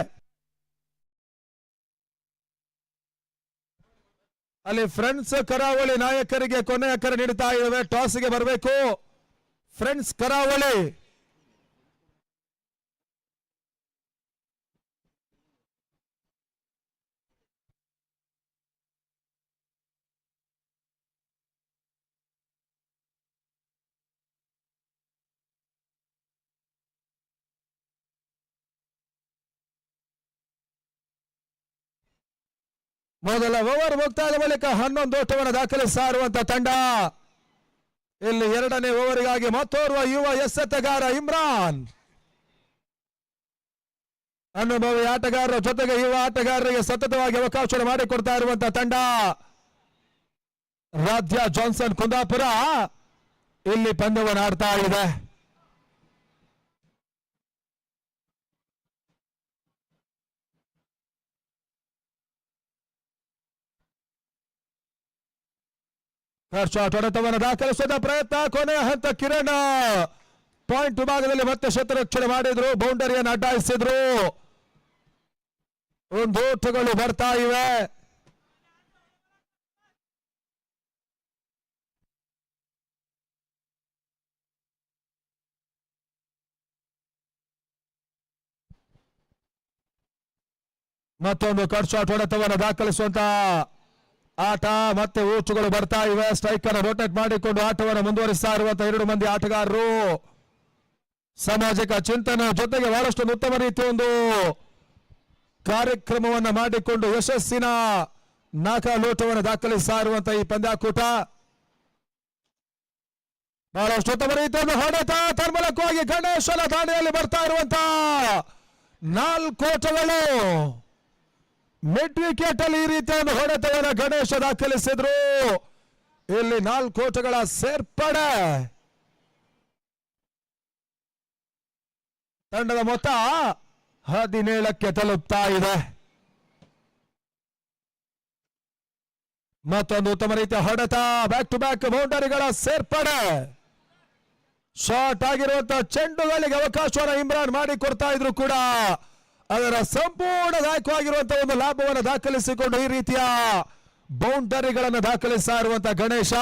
ಅಲ್ಲಿ ಫ್ರೆಂಡ್ಸ್ ಕರಾವಳಿ ನಾಯಕರಿಗೆ ಕೊನೆಯ ಕರೆ ನೀಡುತ್ತಾ ಇದ್ದೇವೆ. ಟಾಸ್ಗೆ ಬರಬೇಕು ಫ್ರೆಂಡ್ಸ್ ಕರಾವಳಿ. ಮೊದಲ ಓವರ್ ಮುಕ್ತಾಯದ ಬಳಿಕ 11 ಓಟವನ್ನು ದಾಖಲಿಸ್ತಾ ಇರುವಂತಹ ತಂಡ ಇಲ್ಲಿ ಎರಡನೇ ಓವರಿಗಾಗಿ ಮತ್ತೋರ್ವ ಯುವ ಎಸೆತಗಾರ ಇಮ್ರಾನ್, ಅನುಭವಿ ಆಟಗಾರರ ಜೊತೆಗೆ ಯುವ ಆಟಗಾರರಿಗೆ ಸತತವಾಗಿ ಅವಕಾಶ ಮಾಡಿಕೊಡ್ತಾ ಇರುವಂತಹ ತಂಡ ರಾಧ್ಯ ಜಾನ್ಸನ್ ಕುಂದಾಪುರ ಇಲ್ಲಿ ಪಂದ್ಯವನ್ನು ಆಡ್ತಾ ಇದೆ. ಶಾಟ್ ಹೊಡೆತವನ್ನು ದಾಖಲಿಸುವ ಪ್ರಯತ್ನ. ಕೊನೆಯ ಹಂತ ಕಿರಣ್ ಪಾಯಿಂಟ್ ವಿಭಾಗದಲ್ಲಿ ಮತ್ತೆ ಶತರಕ್ಷಣೆ ಮಾಡಿದ್ರು, ಬೌಂಡರಿಯನ್ನು ಅಡ್ಡಾಯಿಸಿದ್ರು. ಒಂದು ಓಟಗಳು ಬರ್ತಾ ಇವೆ. ಮತ್ತೊಂದು ಕಟ್ ಶಾಟ್ ಹೊಡೆತವನ್ನು ದಾಖಲಿಸುವಂತ ಆಟ. ಮತ್ತೆ ಊಚುಗಳು ಬರ್ತಾ ಇವೆ. ಸ್ಟ್ರೈಕ್ ಅನ್ನು ರೊಟೇಟ್ ಮಾಡಿಕೊಂಡು ಆಟವನ್ನು ಮುಂದುವರಿಸ್ತಾ ಇರುವಂತಹ ಎರಡು ಮಂದಿ ಆಟಗಾರರು ಸಾಮಾಜಿಕ ಚಿಂತನೆ ಜೊತೆಗೆ ಬಹಳಷ್ಟು ಉತ್ತಮ ರೀತಿಯ ಒಂದು ಕಾರ್ಯಕ್ರಮವನ್ನು ಮಾಡಿಕೊಂಡು ಯಶಸ್ಸಿನ ನಾಕಲೋಟವನ್ನು ದಾಖಲಿಸ್ತಾ ಇರುವಂತಹ ಈ ಪಂದ್ಯಾಕೂಟ ಬಹಳಷ್ಟು ಉತ್ತಮ ರೀತಿಯ ಹೊಡೆತ. ತನ್ಮೂಲಕವಾಗಿ ಗಣೇಶನ ದಾಳಿಯಲ್ಲಿ ಬರ್ತಾ ಇರುವಂತಹ 4 ಓಟಗಳು. ಮಿಡ್ ವಿಕೆಟ್ ಅಲ್ಲಿ ಈ ರೀತಿಯ ಒಂದು ಹೊಡೆತವನ್ನು ಗಣೇಶ ದಾಖಲಿಸಿದ್ರು. ಇಲ್ಲಿ 4 ಓಟಗಳ ಸೇರ್ಪಡೆ. ತಂಡದ ಮೊತ್ತ 17ಕ್ಕೆ ತಲುಪ್ತಾ ಇದೆ. ಮತ್ತೊಂದು ಉತ್ತಮ ರೀತಿಯ ಹೊಡೆತ. ಬ್ಯಾಕ್ ಟು ಬ್ಯಾಕ್ ಬೌಂಡರಿಗಳ ಸೇರ್ಪಡೆ. ಶಾರ್ಟ್ ಆಗಿರುವಂತಹ ಚೆಂಡುಗಳಿಗೆ ಅವಕಾಶವನ್ನು ಇಮ್ರಾನ್ ಮಾಡಿ ಕೊಡ್ತಾ ಇದ್ರು ಕೂಡ ಅದರ ಸಂಪೂರ್ಣದಾಯಕವಾಗಿರುವಂತಹ ಒಂದು ಲಾಭವನ್ನು ದಾಖಲಿಸಿಕೊಂಡು ಈ ರೀತಿಯ ಬೌಂಡರಿಗಳನ್ನು ದಾಖಲಿಸ್ತಾ ಇರುವಂತಹ ಗಣೇಶ.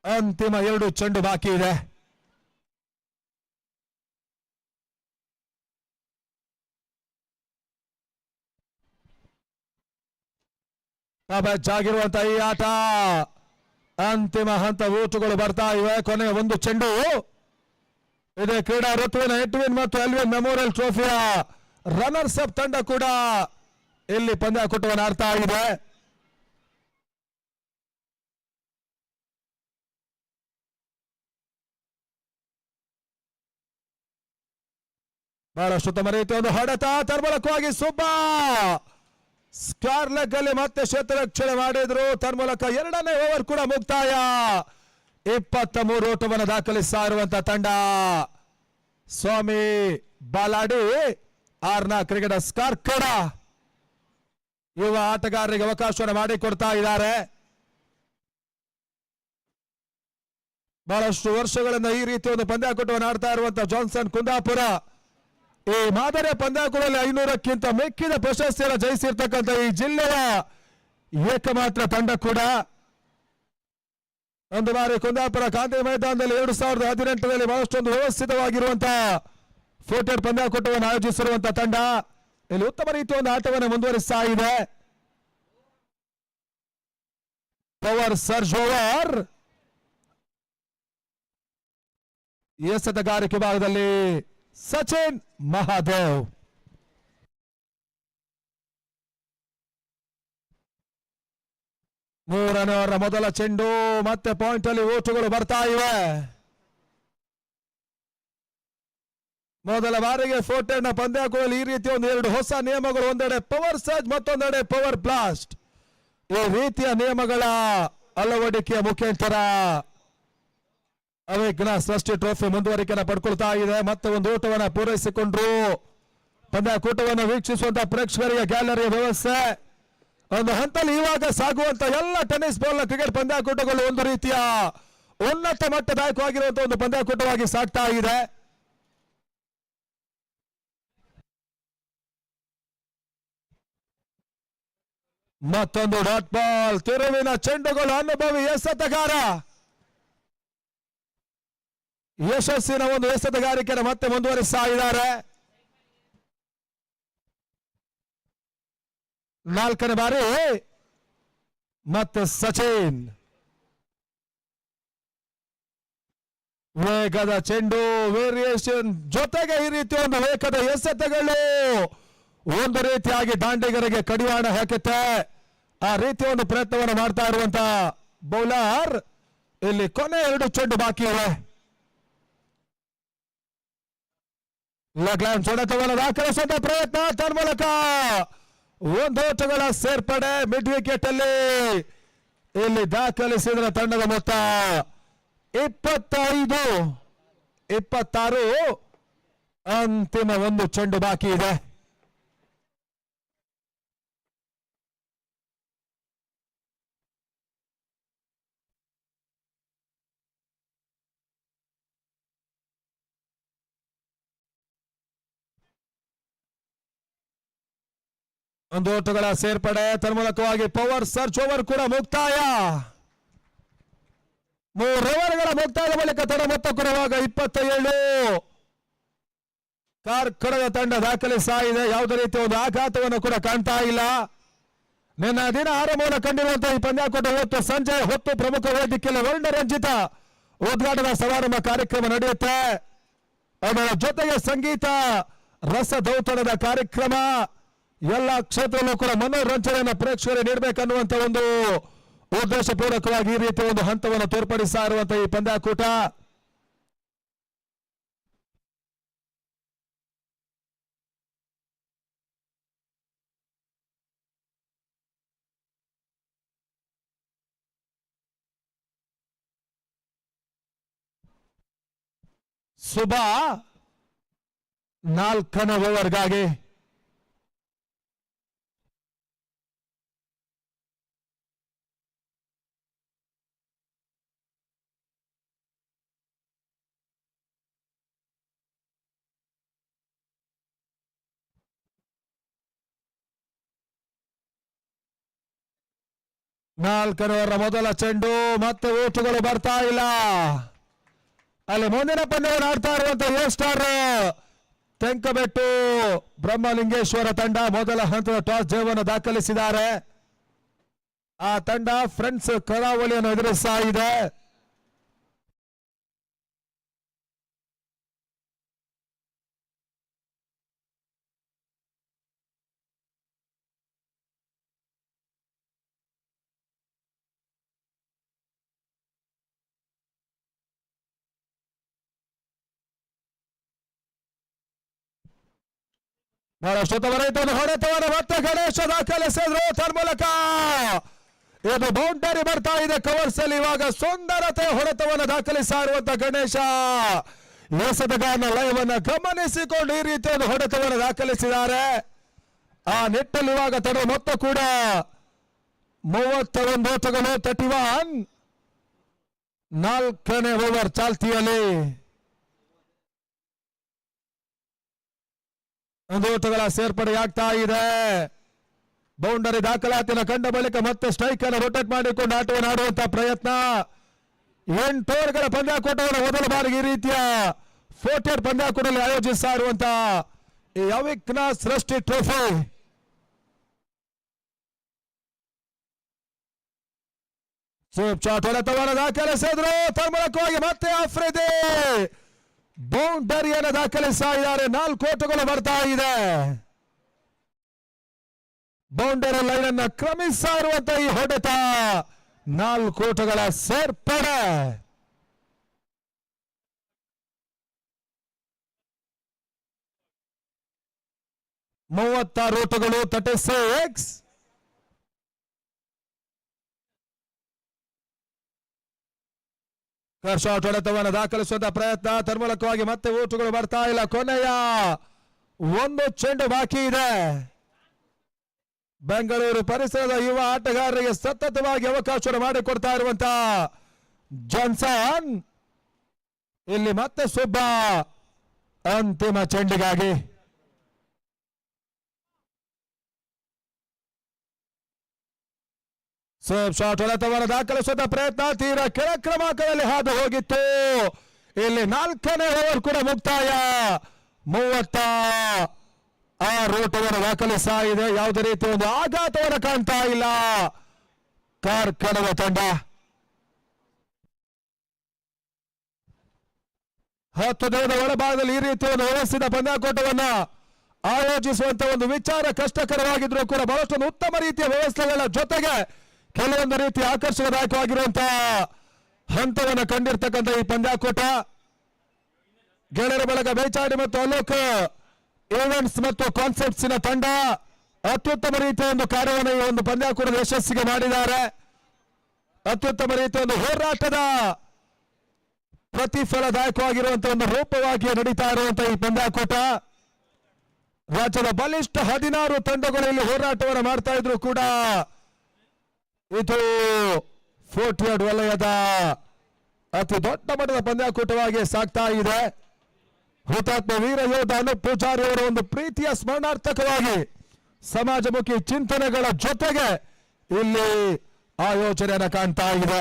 ಅಂತಿಮ 2 ಚೆಂಡು ಬಾಕಿ ಇದೆ. ಆಗಿರುವಂತಹ ಈ ಆಟ ಅಂತಿಮ ಹಂತ ಓಟುಗಳು ಬರ್ತಾ ಇವೆ. ಕೊನೆಯ 1 ಚೆಂಡು ಇದೆ. ಕ್ರೀಡಾ ಋತುವಿನ ಎಟ್ವಿನ್ ಮತ್ತು ಎಲ್ವಿನ್ ಮೆಮೋರಿಯಲ್ ಟ್ರೋಫಿಯ ರನ್ನರ್ಸ್ ಅಪ್ ತಂಡ ಕೂಡ ಇಲ್ಲಿ ಪಂದ್ಯಾಕೂಟವನ್ನು ಆಡ್ತಾ ಇದೆ. ಬಹಳಷ್ಟು ಉತ್ತಮ ರೀತಿಯ ಒಂದು ಹೊಡೆತ. ತನ್ಮೂಲಕವಾಗಿ ಸುಬ್ಬ ಸ್ಕ್ವೇರ್ ಲೆಗ್ ಅಲ್ಲಿ ಮತ್ತೆ ಶತರಕ್ಷಣೆ ಮಾಡಿದ್ರು. ತನ್ಮೂಲಕ 2ನೇ ಓವರ್ ಕೂಡ ಮುಕ್ತಾಯ. 23 ಓಟವನ್ನು ದಾಖಲಿಸ್ತಾ ಇರುವಂತಹ ತಂಡ ಸ್ವಾಮಿ ಬಾಲಾಡಿ ಆರ್ನ ಕ್ರಿಕೆಟರ್ ಸ್ಕಾರ್ಕಡ ಯುವ ಆಟಗಾರರಿಗೆ ಅವಕಾಶವನ್ನು ಮಾಡಿಕೊಡ್ತಾ ಇದ್ದಾರೆ. ಬಹಳಷ್ಟು ವರ್ಷಗಳಿಂದ ಈ ರೀತಿಯ ಒಂದು ಪಂದ್ಯಾಕೂಟವನ್ನು ಆಡ್ತಾ ಇರುವಂತಹ ಜಾನ್ಸನ್ ಕುಂದಾಪುರ ಈ ಮಾದರಿಯ ಪಂದ್ಯಾಕೂಟದಲ್ಲಿ 500ಕ್ಕಿಂತ ಮೆಕ್ಕಿದ ಪ್ರಶಸ್ತಿಯನ್ನು ಜಯಿಸಿರ್ತಕ್ಕಂಥ ಈ ಜಿಲ್ಲೆಯ ಏಕಮಾತ್ರ ತಂಡ ಕೂಡ. ಒಂದು ಬಾರಿ ಕುಂದಾಪುರ ಗಾಂಧಿ ಮೈದಾನದಲ್ಲಿ 2018ರಲ್ಲಿ ಬಹಳಷ್ಟೊಂದು ವ್ಯವಸ್ಥಿತವಾಗಿರುವಂತಹ ಫೋಟೆಡ್ ಪಂದ್ಯಾಕೂಟವನ್ನು ಆಯೋಜಿಸಿರುವಂತಹ ತಂಡ ಇಲ್ಲಿ ಉತ್ತಮ ರೀತಿಯ ಒಂದು ಆಟವನ್ನು ಮುಂದುವರಿಸ್ತಾ ಇದೆ. ಪವರ್ ಸರ್ಜ್ ಓವರ್ ಎಸೆತಗಾರಿಕೆ ಭಾಗದಲ್ಲಿ ಸಚಿನ್ ಮಹಾದೇವ್. ಮೂರನೇ ಓವರ್ ಮೊದಲ ಚೆಂಡು. ಮತ್ತೆ ಪಾಯಿಂಟ್ ಅಲ್ಲಿ ಓಟುಗಳು ಬರ್ತಾ ಇವೆ. ಮೊದಲ ಬಾರಿಗೆ ಫೋರ್ಟೆಡ್ ಪಂದ್ಯಾಕೂಟದಲ್ಲಿ ಈ ರೀತಿಯ ಒಂದು 2 ಹೊಸ ನಿಯಮಗಳು. ಒಂದೆಡೆ ಪವರ್ ಸರ್ಜ್, ಮತ್ತೊಂದೆಡೆ ಪವರ್ ಬ್ಲಾಸ್ಟ್. ಈ ರೀತಿಯ ನಿಯಮಗಳ ಅಳವಡಿಕೆಯ ಮುಖಾಂತರ ಅವೇಗ್ನ ಸೃಷ್ಟಿ ಟ್ರೋಫಿ ಮುಂದುವರಿಕೆಯನ್ನು ಪಡ್ಕೊಳ್ತಾ ಇದೆ. ಮತ್ತೆ ಒಂದು ಓಟವನ್ನು ಪೂರೈಸಿಕೊಂಡ್ರು. ಪಂದ್ಯಾಕೂಟವನ್ನು ವೀಕ್ಷಿಸುವಂತಹ ಪ್ರೇಕ್ಷಕರಿಗೆ ಗ್ಯಾಲರಿಯ ವ್ಯವಸ್ಥೆ. ಒಂದು ಹಂತದಲ್ಲಿ ಇವಾಗ ಸಾಗುವಂತ ಎಲ್ಲ ಟೆನ್ನಿಸ್ ಬಾಲ್ ಕ್ರಿಕೆಟ್ ಪಂದ್ಯಾಕೂಟಗಳು ಒಂದು ರೀತಿಯ ಉನ್ನತ ಮಟ್ಟದಾಯಕವಾಗಿರುವಂತಹ ಒಂದು ಪಂದ್ಯಾಕೂಟವಾಗಿ ಸಾಗ್ತಾ ಇದೆ. ಮತ್ತೊಂದು ಡಾಟ್ ಬಾಲ್. ತಿರುವಿನ ಚೆಂಡುಗಳು. ಅನುಭವಿ ಎಸೆತಗಾರ ಯಶಸ್ಸಿನ ಒಂದು ಎಸೆತಗಾರಿಕೆಯನ್ನು ಮತ್ತೆ ಮುಂದುವರಿಸ್ತಾ ಇದ್ದಾರೆ. 4ನೇ ಬಾರಿ ಮತ್ತೆ ಸಚಿನ್. ವೇಗದ ಚೆಂಡು, ವೇರಿಯೇಷನ್ ಜೊತೆಗೆ ಈ ರೀತಿಯ ಒಂದು ವೇಗದ ಎಸೆತಗಳು ಒಂದು ರೀತಿಯಾಗಿ ದಾಂಡಿಗರಿಗೆ ಕಡಿವಾಣ ಹಾಕುತ್ತೆ. ಆ ರೀತಿಯ ಒಂದು ಪ್ರಯತ್ನವನ್ನು ಮಾಡ್ತಾ ಇರುವಂತಹ ಬೌಲರ್. ಇಲ್ಲಿ ಕೊನೆ 2 ಚೆಂಡು ಬಾಕಿ ಇವೆ. ಲಗ್ಲಾನ್ ಹೊಡೆತವನ್ನು ದಾಖಲಿಸುವಂತ ಪ್ರಯತ್ನ. ತನ್ಮೂಲಕ 1 ಓಟಗಳ ಸೇರ್ಪಡೆ. ಮಿಡ್ ವಿಕೆಟ್ ಅಲ್ಲಿ ಇಲ್ಲಿ ದಾಖಲಿಸಿದ ತಂಡದ ಮೊತ್ತ 25-26. ಅಂತಿಮ 1 ಚೆಂಡು ಬಾಕಿ ಇದೆ. ಒಂದು ಓಟಗಳ ಸೇರ್ಪಡೆ ತನ್ಮೂಲಕವಾಗಿ ಪವರ್ ಸರ್ಚ್ ಓವರ್ ಕೂಡ ಮುಕ್ತಾಯ. 3 ಓವರ್ಗಳ ಮುಕ್ತಾಯದ ಬಳಿಕ ತಡ ಮೊತ್ತ ಕೊಡುವಾಗ 27. ಕಾರ್ಕಳದ ತಂಡ ದಾಖಲಿಸಿದೆ. ಯಾವುದೇ ರೀತಿಯ ಒಂದು ಆಘಾತವನ್ನು ಕೂಡ ಕಾಣ್ತಾ ಇಲ್ಲ. ನಿನ್ನ ದಿನ ಆರಂಭವನ್ನು ಕಂಡಿರುವಂತಹ ಈ ಪಂದ್ಯಾಕೂಟ ಇವತ್ತು ಸಂಜೆ ಹೊತ್ತು ಪ್ರಮುಖ ವೇದಿಕೆಯಲ್ಲಿ ವರ್ಣರಂಜಿತ ಉದ್ಘಾಟನಾ ಸಮಾರಂಭ ಕಾರ್ಯಕ್ರಮ ನಡೆಯುತ್ತೆ. ಅದರ ಜೊತೆಗೆ ಸಂಗೀತ ರಸದೌತಣದ ಕಾರ್ಯಕ್ರಮ, ಎಲ್ಲ ಕ್ಷೇತ್ರದಲ್ಲೂ ಕೂಡ ಮನೋರಂಜನೆಯನ್ನು ಪ್ರೇಕ್ಷಕರಿಗೆ ನೀಡಬೇಕನ್ನುವಂತ ಒಂದು ಉದ್ದೇಶಪೂರ್ವಕವಾಗಿ ಈ ರೀತಿಯ ಒಂದು ಹಂತವನ್ನು ತೋರ್ಪಡಿಸ್ತಾ ಇರುವಂತಹ ಈ ಪಂದ್ಯಾಕೂಟ. ಸುಬಾ 4ನೇ ಓವರ್ಗಾಗಿ ಮೊದಲ ಚೆಂಡು. ಮತ್ತೆ ಓಟುಗಳು ಬರ್ತಾ ಇಲ್ಲ. ಅಲ್ಲಿ ಮುಂದಿನ ಪಂದ್ಯವನ್ನು ಆಡ್ತಾ ಇರುವಂತಹ ಎ ಸ್ಟಾರ್ ತೆಂಕಬೆಟ್ಟು ಬ್ರಹ್ಮಲಿಂಗೇಶ್ವರ ತಂಡ ಮೊದಲ ಹಂತದ ಟಾಸ್ ಜಯವನ್ನು ದಾಖಲಿಸಿದ್ದಾರೆ. ಆ ತಂಡ ಫ್ರೆಂಡ್ಸ್ ಕರಾವಳಿಯನ್ನು ಎದುರಿಸ್ತಾ ಇದೆ. ಬಹಳಷ್ಟು ರೈತನು ಹೊಡೆತವನ್ನು ಮತ್ತೆ ಗಣೇಶ ದಾಖಲಿಸಿದ್ರು. ತನ್ಮೂಲಕ ಇದು ಬೌಂಡರಿ ಬರ್ತಾ ಇದೆ ಕವರ್ಸ್ ಅಲ್ಲಿ. ಇವಾಗ ಸುಂದರತೆ ಹೊಡೆತವನ್ನು ದಾಖಲಿಸಿರುವಂತ ಗಣೇಶ ಎಸೆತಗಾರನ ಲಯವನ್ನು ಗಮನಿಸಿಕೊಂಡು ಈ ರೀತಿಯ ಒಂದು ಹೊಡೆತವನ್ನು ದಾಖಲಿಸಿದ್ದಾರೆ. ಆ ನಿಟ್ಟಲ್ಲಿ ಇವಾಗ ತಡ ಮೊತ್ತ ಕೂಡ 31 ಓಟಗಳು 31. 4ನೇ ಓವರ್ ಚಾಲ್ತಿಯಲ್ಲಿ ಒಂದು ಓಟಗಳ ಸೇರ್ಪಡೆಯಾಗ್ತಾ ಇದೆ. ಬೌಂಡರಿ ದಾಖಲಾತಿನ ಕಂಡ ಬಳಿಕ ಮತ್ತೆ ಸ್ಟ್ರೈಕ್ ಅನ್ನು ರೊಟೇಟ್ ಮಾಡಿಕೊಂಡು ಆಟವನ್ನು ಆಡುವಂತಹ ಪ್ರಯತ್ನ. 8 ಓವರ್ಗಳ ಪಂದ್ಯಾಕೂಟವನ್ನು ಮೊದಲ ಬಾರಿಗೆ ಈ ರೀತಿಯ 40 ಪಂದ್ಯಾಕೂಟದಲ್ಲಿ ಆಯೋಜಿಸ್ತಾ ಇರುವಂತಹ ಈ Avighna Srishti trophy. Scoop shot ಹೊಡೆತವನ್ನು ದಾಖಲಿಸಿದ್ರು. ತನ್ಮೂಲಕವಾಗಿ ಮತ್ತೆ ಆಫ್ರಿದಿ ಬೌಂಡರಿಯನ್ನು ದಾಖಲಿಸ್ತಾ ಇದ್ದಾರೆ. 4 ಓಟಗಳು ಬರ್ತಾ ಇದೆ. ಬೌಂಡರಿ ಲೈನ್ ಅನ್ನು ಕ್ರಮಿಸ್ತಾ ಇರುವಂತಹ ಈ ಹೊಡೆತ 4 ಓಟಗಳ ಸೇರ್ಪಡೆ. ಓಟಗಳು 36. ಶಾಟ್ ಹೊಡೆತವನ್ನು ದಾಖಲಿಸುವಂತಹ ಪ್ರಯತ್ನ. ತನ್ಮೂಲಕವಾಗಿ ಮತ್ತೆ ಓಟುಗಳು ಬರ್ತಾ ಇಲ್ಲ. ಕೊನೆಯ 1 ಚೆಂಡು ಬಾಕಿ ಇದೆ. ಬೆಂಗಳೂರು ಪರಿಸರದ ಯುವ ಆಟಗಾರರಿಗೆ ಸತತವಾಗಿ ಅವಕಾಶ ಮಾಡಿಕೊಡ್ತಾ ಇರುವಂತಹ ಜಾನ್ಸನ್ ಇಲ್ಲಿ ಮತ್ತೆ ಸುಬ್ಬ ಅಂತಿಮ ಚೆಂಡಿಗಾಗಿ ಶಾಟ್ ಹೊಡೆತವನ್ನು ದಾಖಲಿಸುವಂತ ಪ್ರಯತ್ನ ತೀರಾ ಕೆಳ ಕ್ರಮಾಂಕದಲ್ಲಿ ಹಾದು ಹೋಗಿತ್ತು. ಇಲ್ಲಿ 4ನೇ ಓವರ್ ಕೂಡ ಮುಕ್ತಾಯ. 36 ಓಟವನ್ನು ದಾಖಲಿಸ್ತಾ ಇದೆ. ಯಾವುದೇ ರೀತಿಯ ಒಂದು ಆಘಾತವನ್ನು ಕಾಣ್ತಾ ಇಲ್ಲ ಕಾರ್ಕಳದ ತಂಡ. 10 ದಿನದ ಒಳಭಾಗದಲ್ಲಿ ಈ ರೀತಿಯ ಒಂದು ವ್ಯವಸ್ಥಿತ ಪಂದ್ಯಾಕೂಟವನ್ನ ಆಯೋಜಿಸುವಂತ ಒಂದು ವಿಚಾರ ಕಷ್ಟಕರವಾಗಿದ್ರು ಕೂಡ ಬಹಳಷ್ಟು ಉತ್ತಮ ರೀತಿಯ ವ್ಯವಸ್ಥೆಗಳ ಜೊತೆಗೆ ಕೆಲವೊಂದು ರೀತಿಯ ಆಕರ್ಷಕದಾಯಕವಾಗಿರುವಂತಹ ಹಂತವನ್ನು ಕಂಡಿರ್ತಕ್ಕಂಥ ಈ ಪಂದ್ಯಾಕೂಟ ಗೆಳೆಯರ ಬಳಗ ಬೇಚಾಡಿ ಮತ್ತು ಅಲೋಕ್ ಈವೆಂಟ್ಸ್ ಮತ್ತು ಕಾನ್ಸೆಪ್ಟ್ಸಿನ ತಂಡ ಅತ್ಯುತ್ತಮ ರೀತಿಯ ಒಂದು ಕಾರ್ಯವನ್ನು ಈ ಒಂದು ಪಂದ್ಯಾಕೂಟದ ಯಶಸ್ಸಿಗೆ ಮಾಡಿದ್ದಾರೆ. ಅತ್ಯುತ್ತಮ ರೀತಿಯ ಒಂದು ಹೋರಾಟದ ಪ್ರತಿಫಲದಾಯಕವಾಗಿರುವಂತಹ ಒಂದು ರೂಪವಾಗಿ ನಡೀತಾ ಇರುವಂತಹ ಈ ಪಂದ್ಯಾಕೂಟ ರಾಜ್ಯದ ಬಲಿಷ್ಠ 16 ತಂಡಗಳು ಇಲ್ಲಿ ಹೋರಾಟವನ್ನು ಮಾಡ್ತಾ ಇದ್ರು ಕೂಡ ಇದು 40 ವಲಯದ ಅತಿ ದೊಡ್ಡ ಮಟ್ಟದ ಪಂದ್ಯಾಕೂಟವಾಗಿ ಸಾಗ್ತಾ ಇದೆ. ಹುತಾತ್ಮ ವೀರ ಯೋಧ ಅನೂಪ್ ಪೂಜಾರಿ ಅವರ ಒಂದು ಪ್ರೀತಿಯ ಸ್ಮರಣಾರ್ಥಕವಾಗಿ ಸಮಾಜಮುಖಿ ಚಿಂತನೆಗಳ ಜೊತೆಗೆ ಇಲ್ಲಿ ಆಯೋಜನೆಯನ್ನು ಕಾಣ್ತಾ ಇದೆ.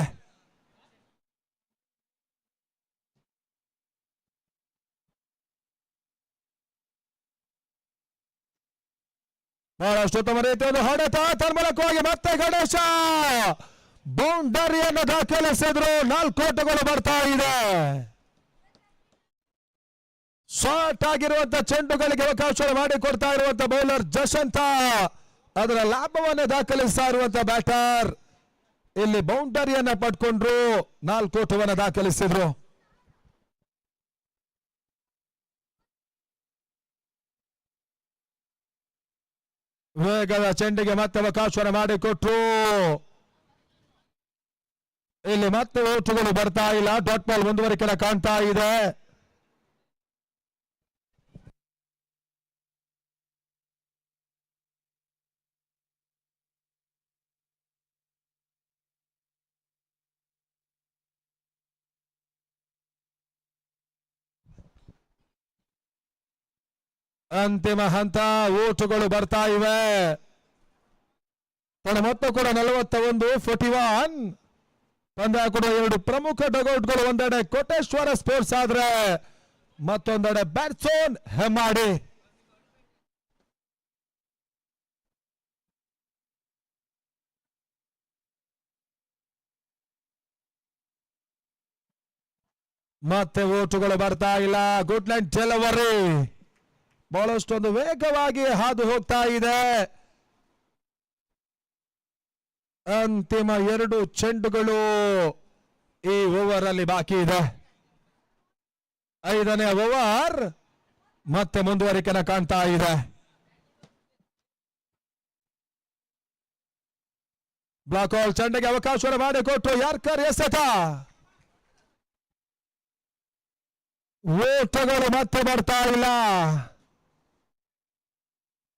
ಬಹಳಷ್ಟು ಉತ್ತಮ ರೀತಿಯನ್ನು ಹೊಡೆತ ತನ್ಮೂಲಕವಾಗಿ ಮತ್ತೆ ಗಣೇಶ ಬೌಂಡರಿಯನ್ನು ದಾಖಲಿಸಿದ್ರು. 4 ಓಟಗಳು ಬರ್ತಾ ಇದೆ. ಶಾರ್ಟ್ ಆಗಿರುವಂತಹ ಚೆಂಡುಗಳಿಗೆ ಅವಕಾಶ ಮಾಡಿಕೊಡ್ತಾ ಇರುವಂತಹ ಬೌಲರ್ ಜಶಂತ ಅದರ ಲಾಭವನ್ನು ದಾಖಲಿಸ್ತಾ ಇರುವಂತಹ ಬ್ಯಾಟರ್ ಇಲ್ಲಿ ಬೌಂಡರಿಯನ್ನ ಪಡ್ಕೊಂಡ್ರು. 4 ಓಟವನ್ನು ದಾಖಲಿಸಿದ್ರು. ವೇಗದ ಚೆಂಡಿಗೆ ಮತ್ತೆ ಅವಕಾಶ ಮಾಡಿಕೊಟ್ರು. ಇಲ್ಲಿ ಮತ್ತೆ ಓಟುಗಳು ಬರ್ತಾ ಇಲ್ಲ. ಡಾಟ್ ಬಾಲ್ ಮುಂದುವರಿಕೆ ಕಾಣ್ತಾ ಇದೆ. ಅಂತಿಮ ಹಂತ ಓಟುಗಳು ಬರ್ತಾ ಇವೆ. ಮೊತ್ತ ಕೂಡ 41-41. ಪಂದ್ಯ ಕೂಡ 2 ಪ್ರಮುಖ ಡಗೌಟ್ಗಳು. ಒಂದೆಡೆ ಕೋಟೇಶ್ವರ ಸ್ಪೋರ್ಟ್ಸ್ ಆದ್ರೆ ಮತ್ತೊಂದೆಡೆ ಬ್ಯಾಟ್ಸೋನ್ ಹೆಮ್ಮಾಡಿ. ಮತ್ತೆ ಓಟುಗಳು ಬರ್ತಾ ಇಲ್ಲ. ಗುಡ್ ಲೈನ್ ಡೆಲಿವರಿ ಬಹಳಷ್ಟೊಂದು ವೇಗವಾಗಿ ಹಾದು ಹೋಗ್ತಾ ಇದೆ. ಅಂತಿಮ 2 ಚೆಂಡುಗಳು ಈ ಓವರ್ ಅಲ್ಲಿ ಬಾಕಿ ಇದೆ. 5ನೇ ಓವರ್ ಮತ್ತೆ ಮುಂದುವರಿಕೆನ ಕಾಣ್ತಾ ಇದೆ. ಬ್ಲಾಕ್ ಹಾಲ್ ಚೆಂಡಿಗೆ ಅವಕಾಶ ಮಾಡಿಕೊಟ್ಟು ಯಾರ್ಕರ್ ಎಸೆತ. ಓಟಗಳು ಮತ್ತೆ ಬರ್ತಾ ಇಲ್ಲ.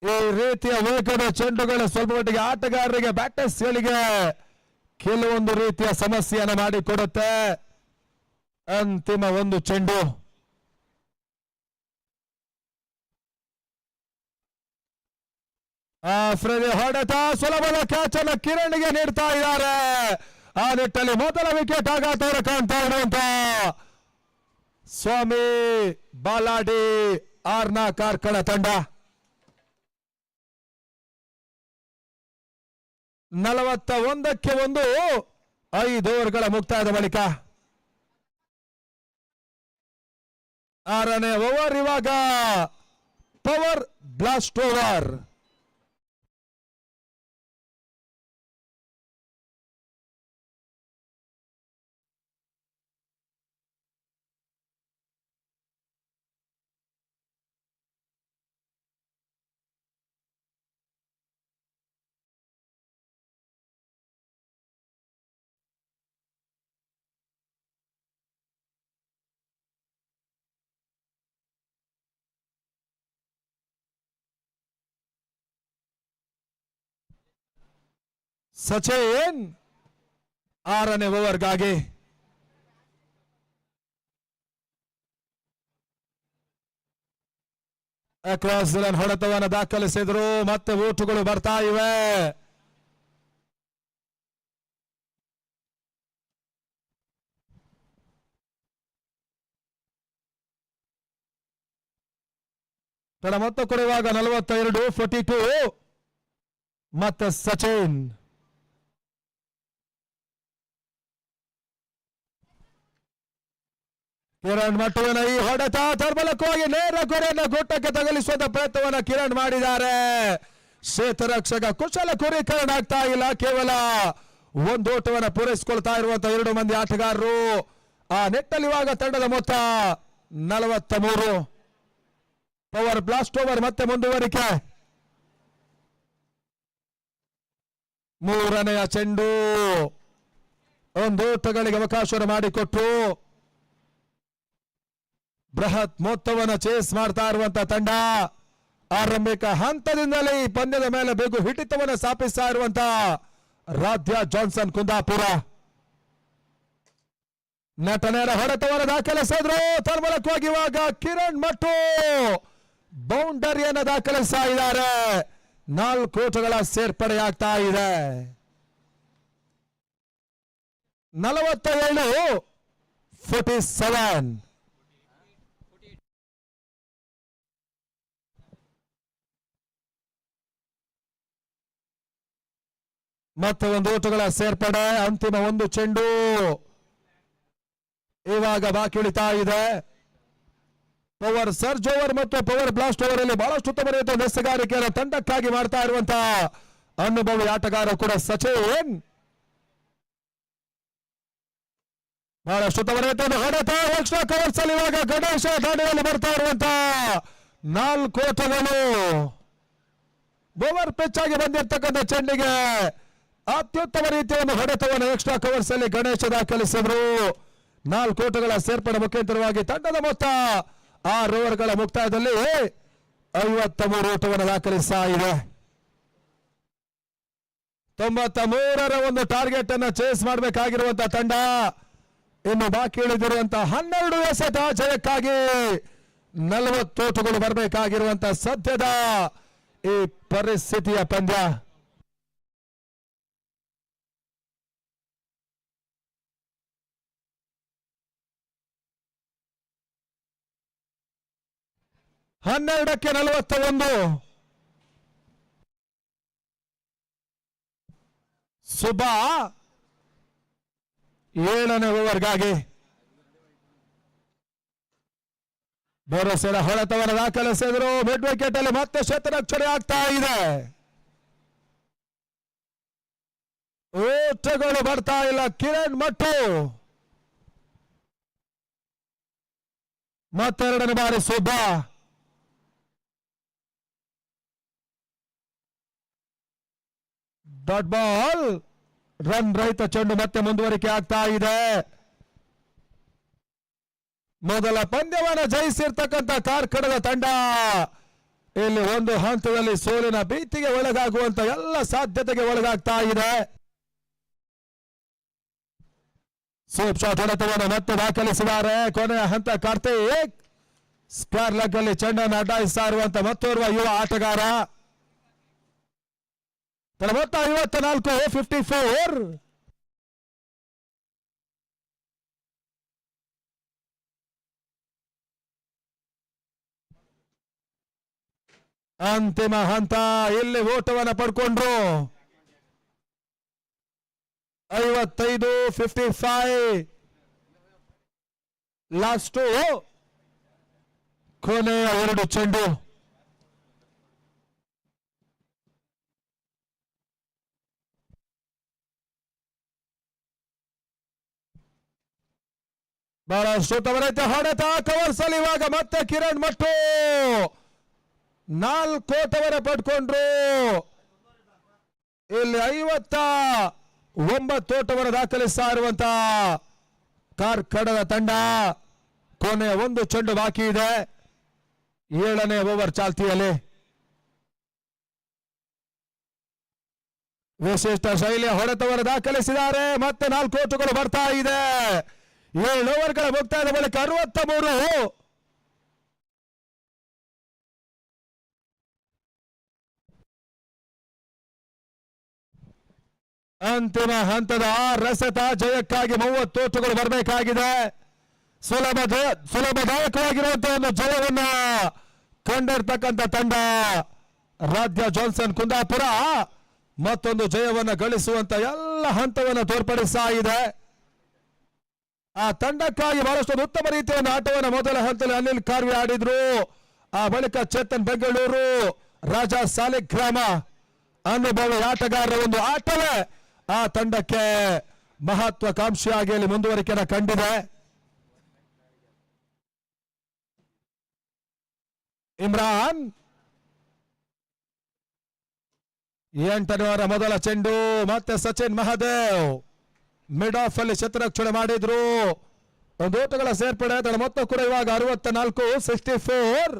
ಈ ರೀತಿಯ ವೇಗದ ಚೆಂಡುಗಳು ಸ್ವಲ್ಪ ಮಟ್ಟಿಗೆ ಆಟಗಾರರಿಗೆ ಬ್ಯಾಟರ್ಸ್ಗಳಿಗೆ ಕೆಲವೊಂದು ರೀತಿಯ ಸಮಸ್ಯೆಯನ್ನು ಮಾಡಿಕೊಡುತ್ತೆ. ಅಂತಿಮ 1 ಚೆಂಡು. ಹೊಡೆತ ಸುಲಭದ ಕ್ಯಾಚ್ ಅನ್ನು ಕಿರಣ್ಗೆ ನೀಡ್ತಾ ಇದ್ದಾರೆ. ಆ ನಿಟ್ಟಲ್ಲಿ ಮೊದಲ ವಿಕೆಟ್ ಆಘಾತವನ್ನು ಕಾಣ್ತಾ ಇರುವಂತ ಸ್ವಾಮಿ ಬಾಲಾಡಿ ಆರ್ನ ಕಾರ್ಕಳ ತಂಡ. 41-1 5 ಓವರ್ಗಳ ಮುಕ್ತಾಯದ ಬಳಿಕ 6ನೇ ಓವರ್ ಇವಾಗ ಪವರ್ ಬ್ಲಾಸ್ಟ್ ಓವರ್. ಸಚಿನ್ 6ನೇ ಓವರ್ಗಾಗಿ ಅಕ್ರಾಸ್ ರನ್ ಹೊಡೆತವನ್ನು ದಾಖಲಿಸಿದ್ರು. ಮತ್ತೆ ಓಟುಗಳು ಬರ್ತಾ ಇವೆ. ಮೊತ್ತ ಕೊಡುವಾಗ 42-42 ಮತ್ತೆ ಸಚಿನ್. ಕಿರಣ್ ಮಟ್ಟುವಿನ ಈ ಹೊಡೆತ ತರ್ಮಲಕವಾಗಿ ನೇರ ಗುರಿಯನ್ನು ಗುಟ್ಟಕ್ಕೆ ತಗಲಿಸುವಂತ ಪ್ರಯತ್ನವನ್ನು ಕಿರಣ್ ಮಾಡಿದ್ದಾರೆ. ಕ್ಷೇತ್ರರಕ್ಷಕ ಕುಶಲ ಕುರೀಕರಣ ಆಗ್ತಾ ಇಲ್ಲ. ಕೇವಲ 1 ಓಟವನ್ನು ಪೂರೈಸಿಕೊಳ್ತಾ ಇರುವಂತಹ 2 ಮಂದಿ ಆಟಗಾರರು. ಆ ನಿಟ್ಟಲ್ಲಿ ಇವಾಗ ತಂಡದ ಮೊತ್ತ 43. ಪವರ್ ಬ್ಲಾಸ್ಟ್ ಓವರ್ ಮತ್ತೆ ಮುಂದುವರಿಕೆ. 3ನೆಯ ಚೆಂಡು 1 ಓಟಗಳಿಗೆ ಅವಕಾಶ ಮಾಡಿಕೊಟ್ರು. ಬೃಹತ್ ಮೊತ್ತವನ್ನು ಚೇಸ್ ಮಾಡ್ತಾ ಇರುವಂತಹ ತಂಡ ಆರಂಭಿಕ ಹಂತದಿಂದಲೇ ಈ ಪಂದ್ಯದ ಮೇಲೆ ಬೇಗು ಹಿಡಿತವನ್ನು ಸ್ಥಾಪಿಸ್ತಾ ಇರುವಂತಹ ರಾಧ್ಯ ಜಾನ್ಸನ್ ಕುಂದಾಪುರ. ನಟನೆಯ ಹೊಡೆತವನ್ನು ದಾಖಲಿಸಿದ್ರು. ತನ್ಮೂಲಕವಾಗಿ ಇವಾಗ ಕಿರಣ್ ಮಟ್ಟು ಬೌಂಡರಿಯನ್ನು ದಾಖಲಿಸ್ತಾ ಇದ್ದಾರೆ. 4 ಓಟಗಳ ಸೇರ್ಪಡೆಯಾಗ್ತಾ ಇದೆ. 47-47. ಮತ್ತೆ ಒಂದು ಓಟಗಳ ಸೇರ್ಪಡೆ. ಅಂತಿಮ ಒಂದು ಚೆಂಡು ಇವಾಗ ಬಾಕಿ ಉಳಿತಾ ಇದೆ. ಪವರ್ ಸರ್ಜ್ ಓವರ್ ಮತ್ತು ಪವರ್ ಬ್ಲಾಸ್ಟ್ ಓವರ್ ಅಲ್ಲಿ ಬಹಳಷ್ಟು ಉತ್ತಮ ರೀತಿಯ ನೆಸಗಾರಿಕೆಯನ್ನು ತಂಡಕ್ಕಾಗಿ ಮಾಡ್ತಾ ಇರುವಂತಹ ಅನುಭವಿ ಆಟಗಾರ ಕೂಡ ಸಚಿನ್. ಬಹಳಷ್ಟು ಉತ್ತಮ ರೀತಿಯನ್ನು ಹೊಡೆತ ಎಕ್ಸ್ಟ್ರಾ ಕವರ್ಸ್ ಅಲ್ಲಿ ಇವಾಗ ಗಣೇಶ ದಾಳಿಯಲ್ಲಿ ಬರ್ತಾ ಇರುವಂತಹ 4 ಓಟಗಳು. ಓವರ್ ಪಿಚ್ ಆಗಿ ಬಂದಿರತಕ್ಕಂಥ ಚೆಂಡಿಗೆ ಅತ್ಯುತ್ತಮ ರೀತಿಯನ್ನು ಹೊಡೆತವನ್ನು ಎಕ್ಸ್ಟ್ರಾ ಕವರ್ಸ್ ಅಲ್ಲಿ ಗಣೇಶ ದಾಖಲಿಸಿದ್ರು. 4 ಓಟಗಳ ಸೇರ್ಪಡೆ ಮುಖಾಂತರವಾಗಿ ತಂಡದ ಮೊತ್ತ 6 ಓವರ್ಗಳ ಮುಕ್ತಾಯದಲ್ಲಿ 53 ಓಟವನ್ನು ದಾಖಲಿಸ್ತಾ ಇದೆ. 93ರ ಒಂದು ಟಾರ್ಗೆಟ್ ಅನ್ನು ಚೇಸ್ ಮಾಡಬೇಕಾಗಿರುವಂತಹ ತಂಡ ಇನ್ನು ಬಾಕಿ ಉಳಿದಿರುವಂತಹ 12 ಎಸೆತ ಜಯಕ್ಕಾಗಿ 40 ಓಟಗಳು ಬರಬೇಕಾಗಿರುವಂತಹ ಸದ್ಯದ ಈ ಪರಿಸ್ಥಿತಿಯ ಪಂದ್ಯ. ಹನ್ನೆರಡಕ್ಕೆ 41. ಸುಬಾ 7ನೇ ಓವರ್ಗಾಗಿ ಭರವಸೆಯ ಹೊಡೆತವನ್ನು ದಾಖಲಿಸಿದ್ರು. ಮಿಡ್ ವಿಕೆಟ್ ಅಲ್ಲಿ ಮತ್ತೆ ಶತರಕ್ಷಣೆ ಆಗ್ತಾ ಇದೆ. ಓಟಗಳು ಬರ್ತಾ ಇಲ್ಲ. ಕಿರಣ್ ಮಟ್ಟು ಮತ್ತೆರಡನೇ ಬಾರಿ ಸುಬ್ಬಾ. Dot ball. ರನ್ ರಹಿತ ಚೆಂಡು ಮತ್ತೆ ಮುಂದುವರಿಕೆ ಆಗ್ತಾ ಇದೆ. ಮೊದಲ ಪಂದ್ಯವನ್ನು ಜಯಿಸಿರ್ತಕ್ಕಂಥ ಕಾರ್ಕಳದ ತಂಡ ಇಲ್ಲಿ ಒಂದು ಹಂತದಲ್ಲಿ ಸೋಲಿನ ಭೀತಿಗೆ ಒಳಗಾಗುವಂತ ಎಲ್ಲ ಸಾಧ್ಯತೆಗೆ ಒಳಗಾಗ್ತಾ ಇದೆ. ಸೂಪ್ ಶಾಟ್ ಹೊಡೆತವನ್ನು ಮತ್ತೆ ದಾಖಲಿಸಿದ್ದಾರೆ. ಕೊನೆಯ ಹಂತ ಕಾರ್ತಿಕ್ ಸ್ಕ್ವೇರ್ ಲೆಗ್ ಅಲ್ಲಿ ಚೆಂಡನ್ನು ಅಡ್ಡಾಯಿಸ್ತಾ ಇರುವಂತ ಮತ್ತೋರ್ವ ಯುವ ಆಟಗಾರ. ತನ್ನ ಮೊತ್ತ 54, 54. ಅಂತಿಮ ಹಂತ ಇಲ್ಲಿ ಓಟವನ್ನು ಪಡ್ಕೊಂಡ್ರು. 55, 55. ಲಾಸ್ಟು ಕೊನೆಯ 2 ಚೆಂಡು. ಬಹಳಷ್ಟು ತವರೈತೆ ಹೊಡೆತ ಕವರ್ಸ್ ಅಲ್ಲಿ ಇವಾಗ ಮತ್ತೆ ಕಿರಣ್ ಮಟ್ಟು 4 ಓಟವನ್ನ ಪಡ್ಕೊಂಡ್ರು. ಇಲ್ಲಿ 59 ಓಟವನ್ನು ದಾಖಲಿಸ್ತಾ ಇರುವಂತ ಕಾರ್ಕಳದ ತಂಡ. ಕೊನೆಯ 1 ಚೆಂಡು ಬಾಕಿ ಇದೆ. 7ನೇ ಓವರ್ ಚಾಲ್ತಿಯಲ್ಲಿ ವಿಶಿಷ್ಟ ಶೈಲಿಯ ಹೊಡೆತವನ್ನು ದಾಖಲಿಸಿದ್ದಾರೆ. ಮತ್ತೆ 4 ಓಟಗಳು ಬರ್ತಾ ಇದೆ. 7 ಓವರ್ಗಳ ಮುಕ್ತಾಯದ ಬಳಿಕ 63. ಅಂತಿಮ ಹಂತದ ರಸತ ಜಯಕ್ಕಾಗಿ 30 ಓಟಗಳು ಬರಬೇಕಾಗಿದೆ. ಸುಲಭದಾಯಕವಾಗಿರುವಂತಹ ಒಂದು ಜಯವನ್ನ ಕಂಡಿರ್ತಕ್ಕಂಥ ತಂಡ ರಾಜ್ಯ ಜಾನ್ಸನ್ ಕುಂದಾಪುರ ಮತ್ತೊಂದು ಜಯವನ್ನ ಗಳಿಸುವಂತ ಎಲ್ಲ ಹಂತವನ್ನು ತೋರ್ಪಡಿಸ್ತಾ ಇದೆ. ಆ ತಂಡಕ್ಕಾಗಿ ಬಹಳಷ್ಟು ಉತ್ತಮ ರೀತಿಯ ಒಂದು ಆಟವನ್ನು ಮೊದಲ ಹಂತದಲ್ಲಿ ಅನಿಲ್ ಕಾರ್ವಿ ಆಡಿದ್ರು. ಆ ಬಳಿಕ ಚೇತನ್ ಬೆಂಗಳೂರು, ರಾಜ ಸಾಲಿಗ್ರಾಮ ಅನುಭವಿ ಆಟಗಾರರ ಒಂದು ಆಟವೇ ಆ ತಂಡಕ್ಕೆ ಮಹತ್ವಾಕಾಂಕ್ಷಿಯಾಗಿ ಅಲ್ಲಿ ಮುಂದುವರಿಕೆಯನ್ನು ಕಂಡಿದೆ. ಇಮ್ರಾನ್ 8ನೇ ಓವರ್ ಮೊದಲ ಚೆಂಡು. ಮತ್ತೆ ಸಚಿನ್ ಮಹಾದೇವ್ ಮಿಡ್ ಆಫ್ ಅಲ್ಲಿ ಶತರಕ್ಷಣೆ ಮಾಡಿದ್ರು. ಒಂದು ಓಟಗಳ ಸೇರ್ಪಡೆ. ಅದರ ಮೊತ್ತ ಕೂಡ ಇವಾಗ 64, 64.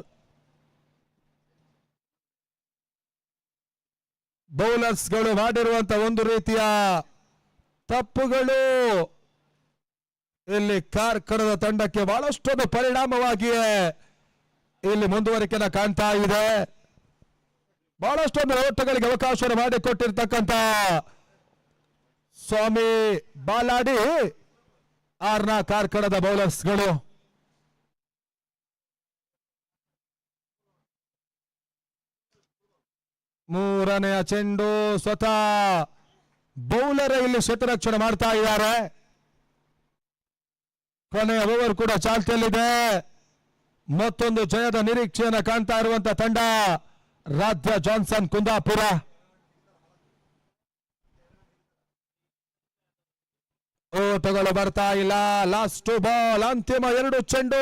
ಬೌಲರ್ಸ್ ಗಳು ಮಾಡಿರುವಂತ ಒಂದು ರೀತಿಯ ತಪ್ಪುಗಳು ಇಲ್ಲಿ ಕಾರ್ಕಳದ ತಂಡಕ್ಕೆ ಬಹಳಷ್ಟೊಂದು ಪರಿಣಾಮವಾಗಿಯೇ ಇಲ್ಲಿ ಮುಂದುವರಿಕೆನ ಕಾಣ್ತಾ ಇದೆ. ಬಹಳಷ್ಟೊಂದು ಓಟಗಳಿಗೆ ಅವಕಾಶವನ್ನು ಮಾಡಿಕೊಟ್ಟಿರ್ತಕ್ಕಂಥ ಸ್ವಾಮಿ ಬಾಲಾಡಿ ಆರ್ನ ಕಾರ್ಕಳದ ಬೌಲರ್ಸ್ಗಳು. ಮೂರನೆಯ ಚೆಂಡು ಸ್ವತಃ ಬೌಲರ್ ಇಲ್ಲಿ ಶತರಕ್ಷಣೆ ಮಾಡ್ತಾ ಇದ್ದಾರೆ. ಕೊನೆಯ ಓವರ್ ಕೂಡ ಚಾಲ್ತಿಯಲ್ಲಿದೆ. ಮತ್ತೊಂದು ಜಯದ ನಿರೀಕ್ಷೆಯನ್ನು ಕಾಣ್ತಾ ಇರುವಂತಹ ತಂಡ ರಾಧ್ಯ ಜಾನ್ಸನ್ ಕುಂದಾಪುರ. ಓಟಗಳು ಬರ್ತಾ ಇಲ್ಲ. ಲಾಸ್ಟ್ ಬಾಲ್, ಅಂತಿಮ 2 ಚೆಂಡು.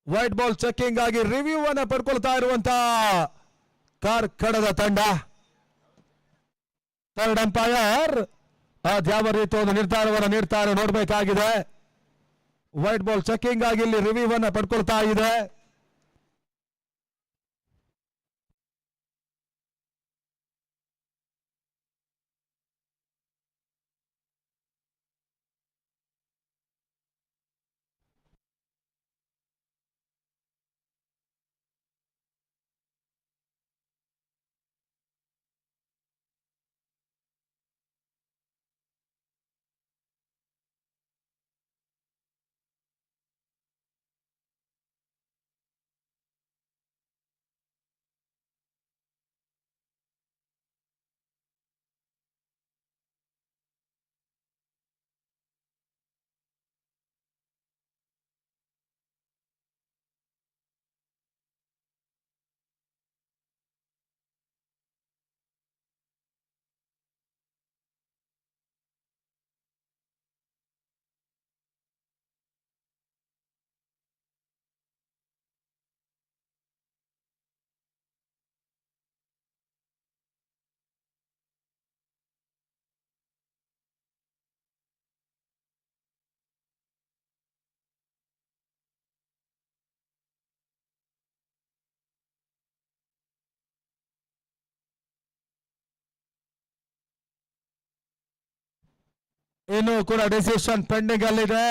ವೈಟ್ ಬಾಲ್ ಚೆಕಿಂಗ್ ಆಗಿ ರಿವ್ಯೂ ಅನ್ನ ಪಡ್ಕೊಳ್ತಾ ಇರುವಂತಹ ಕಾರ್ಕಳದ ತಂಡ. ಥರ್ಡ್ ಅಂಪೈರ್ ಅದ್ಯಾವ ರೀತಿ ಒಂದು ನಿರ್ಧಾರವನ್ನು ನೀಡ್ತಾರೆ ನೋಡಬೇಕಾಗಿದೆ. ವೈಟ್ ಬಾಲ್ ಚೆಕಿಂಗ್ ಆಗಿ ಇಲ್ಲಿ ರಿವ್ಯೂ ಅನ್ನ ಪಡ್ಕೊಳ್ತಾ ಇದೆ. ಇನ್ನು ಕೂಡ ಡಿಸಿಷನ್ ಪೆಂಡಿಂಗ್ ಅಲ್ಲಿದೆ.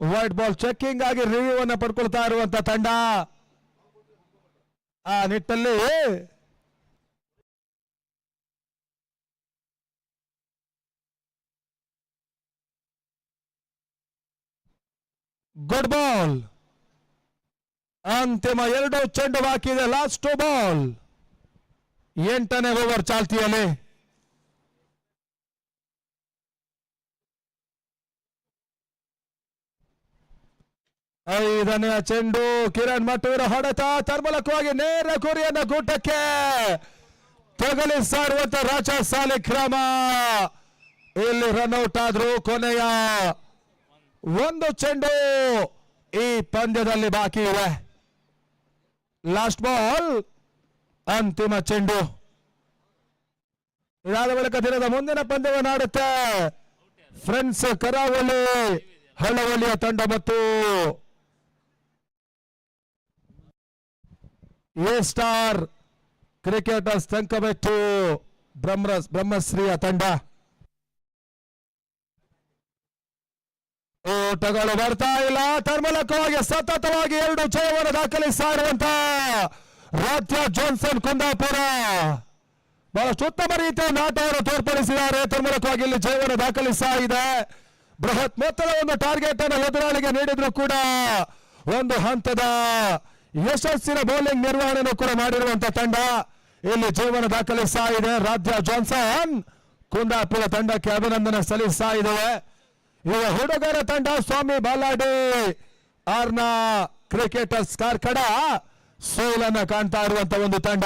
ವೈಟ್ ಬಾಲ್ ಚೆಕಿಂಗ್ ಆಗಿ ರಿವ್ಯೂ ಅನ್ನು ಪಡ್ಕೊಳ್ತಾ ಇರುವಂತ ತಂಡ. ಆ ನಿಟ್ಟಲ್ಲಿ ಗುಡ್ ಬಾಲ್. ಅಂತಿಮ 2 ಚೆಂಡು ಬಾಕಿ ಇದೆ. ಲಾಸ್ಟ್ ಬಾಲ್, 8ನೇ ಓವರ್ ಚಾಲ್ತಿಯಲ್ಲಿ. ಐದನೆಯ ಚೆಂಡು, ಕಿರಣ್ ಮಟ್ಟೂರ ಹೊಡೆತ ತರ್ಮಲಕವಾಗಿ ನೇರ ಗುರಿಯನ್ನ ಗೂಟಕ್ಕೆ ತಗಲಿ ಸಾರುವಂತ ರಾಜ ಸಾಲಿಗ್ರಾಮ. ಇಲ್ಲಿ ರನ್ಔಟ್ ಆದ್ರು. ಕೊನೆಯ 1 ಚೆಂಡು ಈ ಪಂದ್ಯದಲ್ಲಿ ಬಾಕಿ ಇದೆ. ಲಾಸ್ಟ್ ಬಾಲ್, ಅಂತಿಮ ಚೆಂಡು. ಇದಾದ ಬಳಿಕ ದಿನದ ಮುಂದಿನ ಪಂದ್ಯವನ್ನು ಆಡುತ್ತೆ ಫ್ರೆಂಡ್ಸ್ ಕರಾವಳಿ ಹಳ್ಳವಳ್ಳಿಯ ತಂಡ ಮತ್ತು ಎ ಸ್ಟಾರ್ ಕ್ರಿಕೆಟರ್ಸ್ ತಂಕಬೆಟ್ಟು ಬ್ರಹ್ಮಶ್ರೀಯ ತಂಡ. ಓಟಗಳು ಬರ್ತಾ ಇಲ್ಲ. ತರ್ಮಲಕವಾಗಿ ಸತತವಾಗಿ 2 ಜಯವನ್ನು ದಾಖಲಿಸಿರುವಂತ ರಾಧ್ಯ ಜಾನ್ಸನ್ ಕುಂದಾಪುರ ಬಹಳಷ್ಟು ಉತ್ತಮ ರೀತಿಯ ಆಟವನ್ನು ತೋರ್ಪಡಿಸಿದ್ದಾರೆ. ತರ್ಮಲಕವಾಗಿ ಇಲ್ಲಿ ಜಯವನ್ನು ದಾಖಲಿಸ್ತಾ ಇದೆ. ಬೃಹತ್ ಮೊತ್ತದ ಒಂದು ಟಾರ್ಗೆಟ್ ಅನ್ನು ಎದುರಾಳಿಗೆ ನೀಡಿದ್ರು ಕೂಡ ಒಂದು ಹಂತದ ಯಶಸ್ಸಿನ ಬೌಲಿಂಗ್ ನಿರ್ವಹಣೆಯನ್ನು ಕೂಡ ಮಾಡಿರುವಂತಹ ತಂಡ ಇಲ್ಲಿ ಜೀವನ ದಾಖಲಿಸ್ತಾ ಇದೆ. ರಾಧ್ಯ ಜಾನ್ಸನ್ ಕುಂದಾಪುರ ತಂಡಕ್ಕೆ ಅಭಿನಂದನೆ ಸಲ್ಲಿಸ್ತಾ ಇದ್ದೇವೆ. ಈಗ ಹುಡುಗರ ತಂಡ ಸ್ವಾಮಿ ಬಾಲಾಡಿ ಆರ್ನ ಕ್ರಿಕೆಟರ್ಸ್ ಕಾರ್ಕಳ ಸೋಲನ್ನು ಕಾಣ್ತಾ ಇರುವಂತಹ ಒಂದು ತಂಡ.